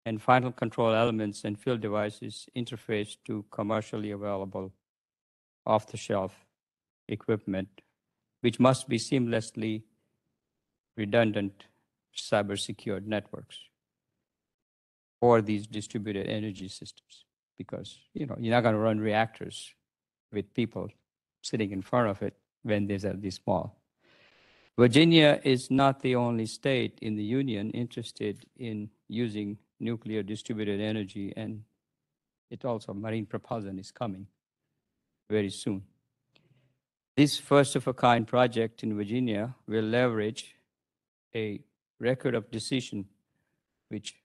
[SPEAKER 24] and final control elements and field devices interface to commercially available off-the-shelf equipment, which must be seamlessly redundant cyber-secured networks for these distributed energy systems. Because you're not going to run reactors with people sitting in front of it when these are this small. Virginia is not the only state in the union interested in using nuclear distributed energy, and it also marine propulsion is coming very soon. This first-of-a-kind project in Virginia will leverage a record of decision which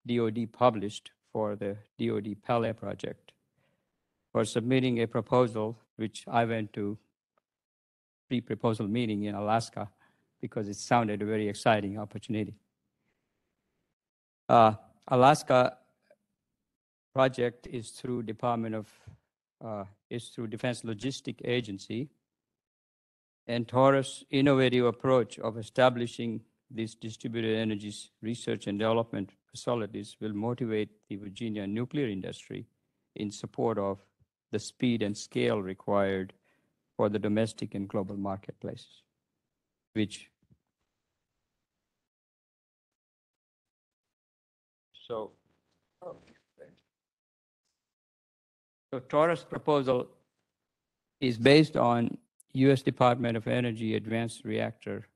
[SPEAKER 24] DOD published for the DOD Pele project for submitting a proposal, which I went to pre-proposal meeting in Alaska because it sounded a very exciting opportunity. Alaska project is through Defense Logistic Agency, and Taurus' innovative approach of establishing these distributed energies research and development facilities will motivate the Virginia nuclear industry in support of the speed and scale required for the domestic and global marketplaces, which so Taurus proposal is based on U.S. Department of Energy Advanced Reactor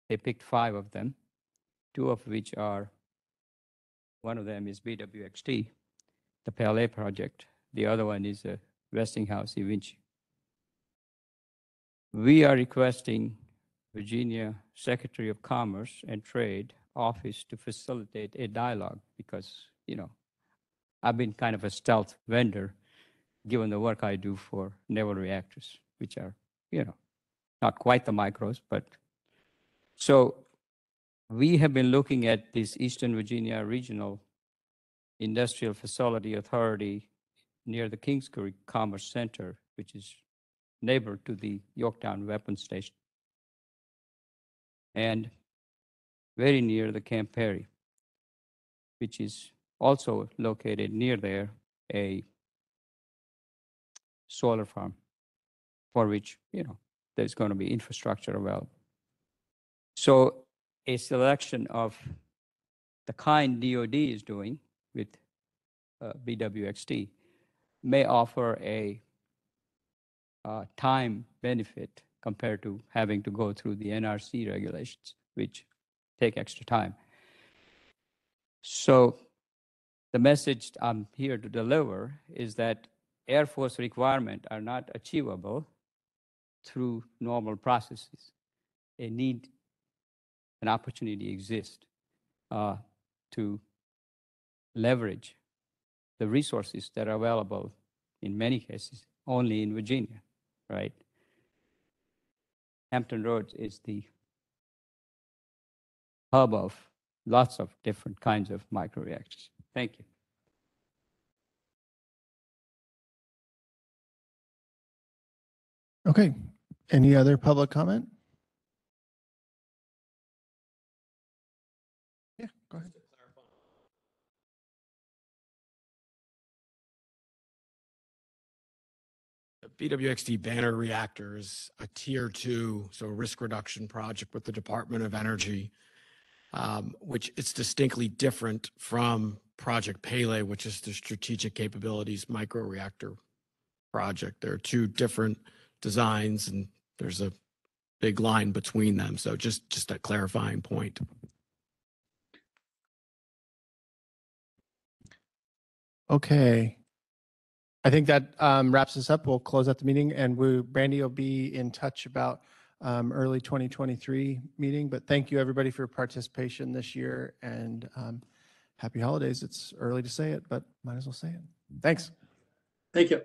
[SPEAKER 24] They picked 5 of them, 2 of which are, one of them is BWXT, the PLA project. The other one is Westinghouse eVinci. We are requesting Virginia Secretary of Commerce and Trade office to facilitate a dialogue because, I've been kind of a stealth vendor given the work I do for naval reactors, which are, not quite the micros, but so we have been looking at this Eastern Virginia Regional Industrial Facility Authority near the Kingsbury Commerce Center, which is neighbor to the Yorktown Weapons Station, and very near the Camp Perry, which is also located near there, a solar farm for which, there's going to be infrastructure available. So a selection of the kind DOD is doing with BWXT may offer a time benefit compared to having to go through the NRC regulations, which take extra time. So the message I'm here to deliver is that Air Force requirements are not achievable through normal processes. A need, an opportunity exists to leverage the resources that are available in many cases only in Virginia, right? Hampton Roads is the hub of lots of different kinds of microreactors. Thank you.
[SPEAKER 2] Okay. Any other public comment? Yeah, go ahead.
[SPEAKER 1] BWXT Banner Reactor is a tier 2, so a risk reduction project with the Department of Energy, which is distinctly different from Project Pele, which is the strategic capabilities microreactor project. There are 2 different designs and there's a big line between them. So just a clarifying point.
[SPEAKER 2] Okay. I think that wraps us up. We'll close out the meeting, and Brandy will be in touch about early 2023 meeting. But thank you, everybody, for your participation this year, and happy holidays. It's early to say it, but might as well say it. Thanks.
[SPEAKER 12] Thank you.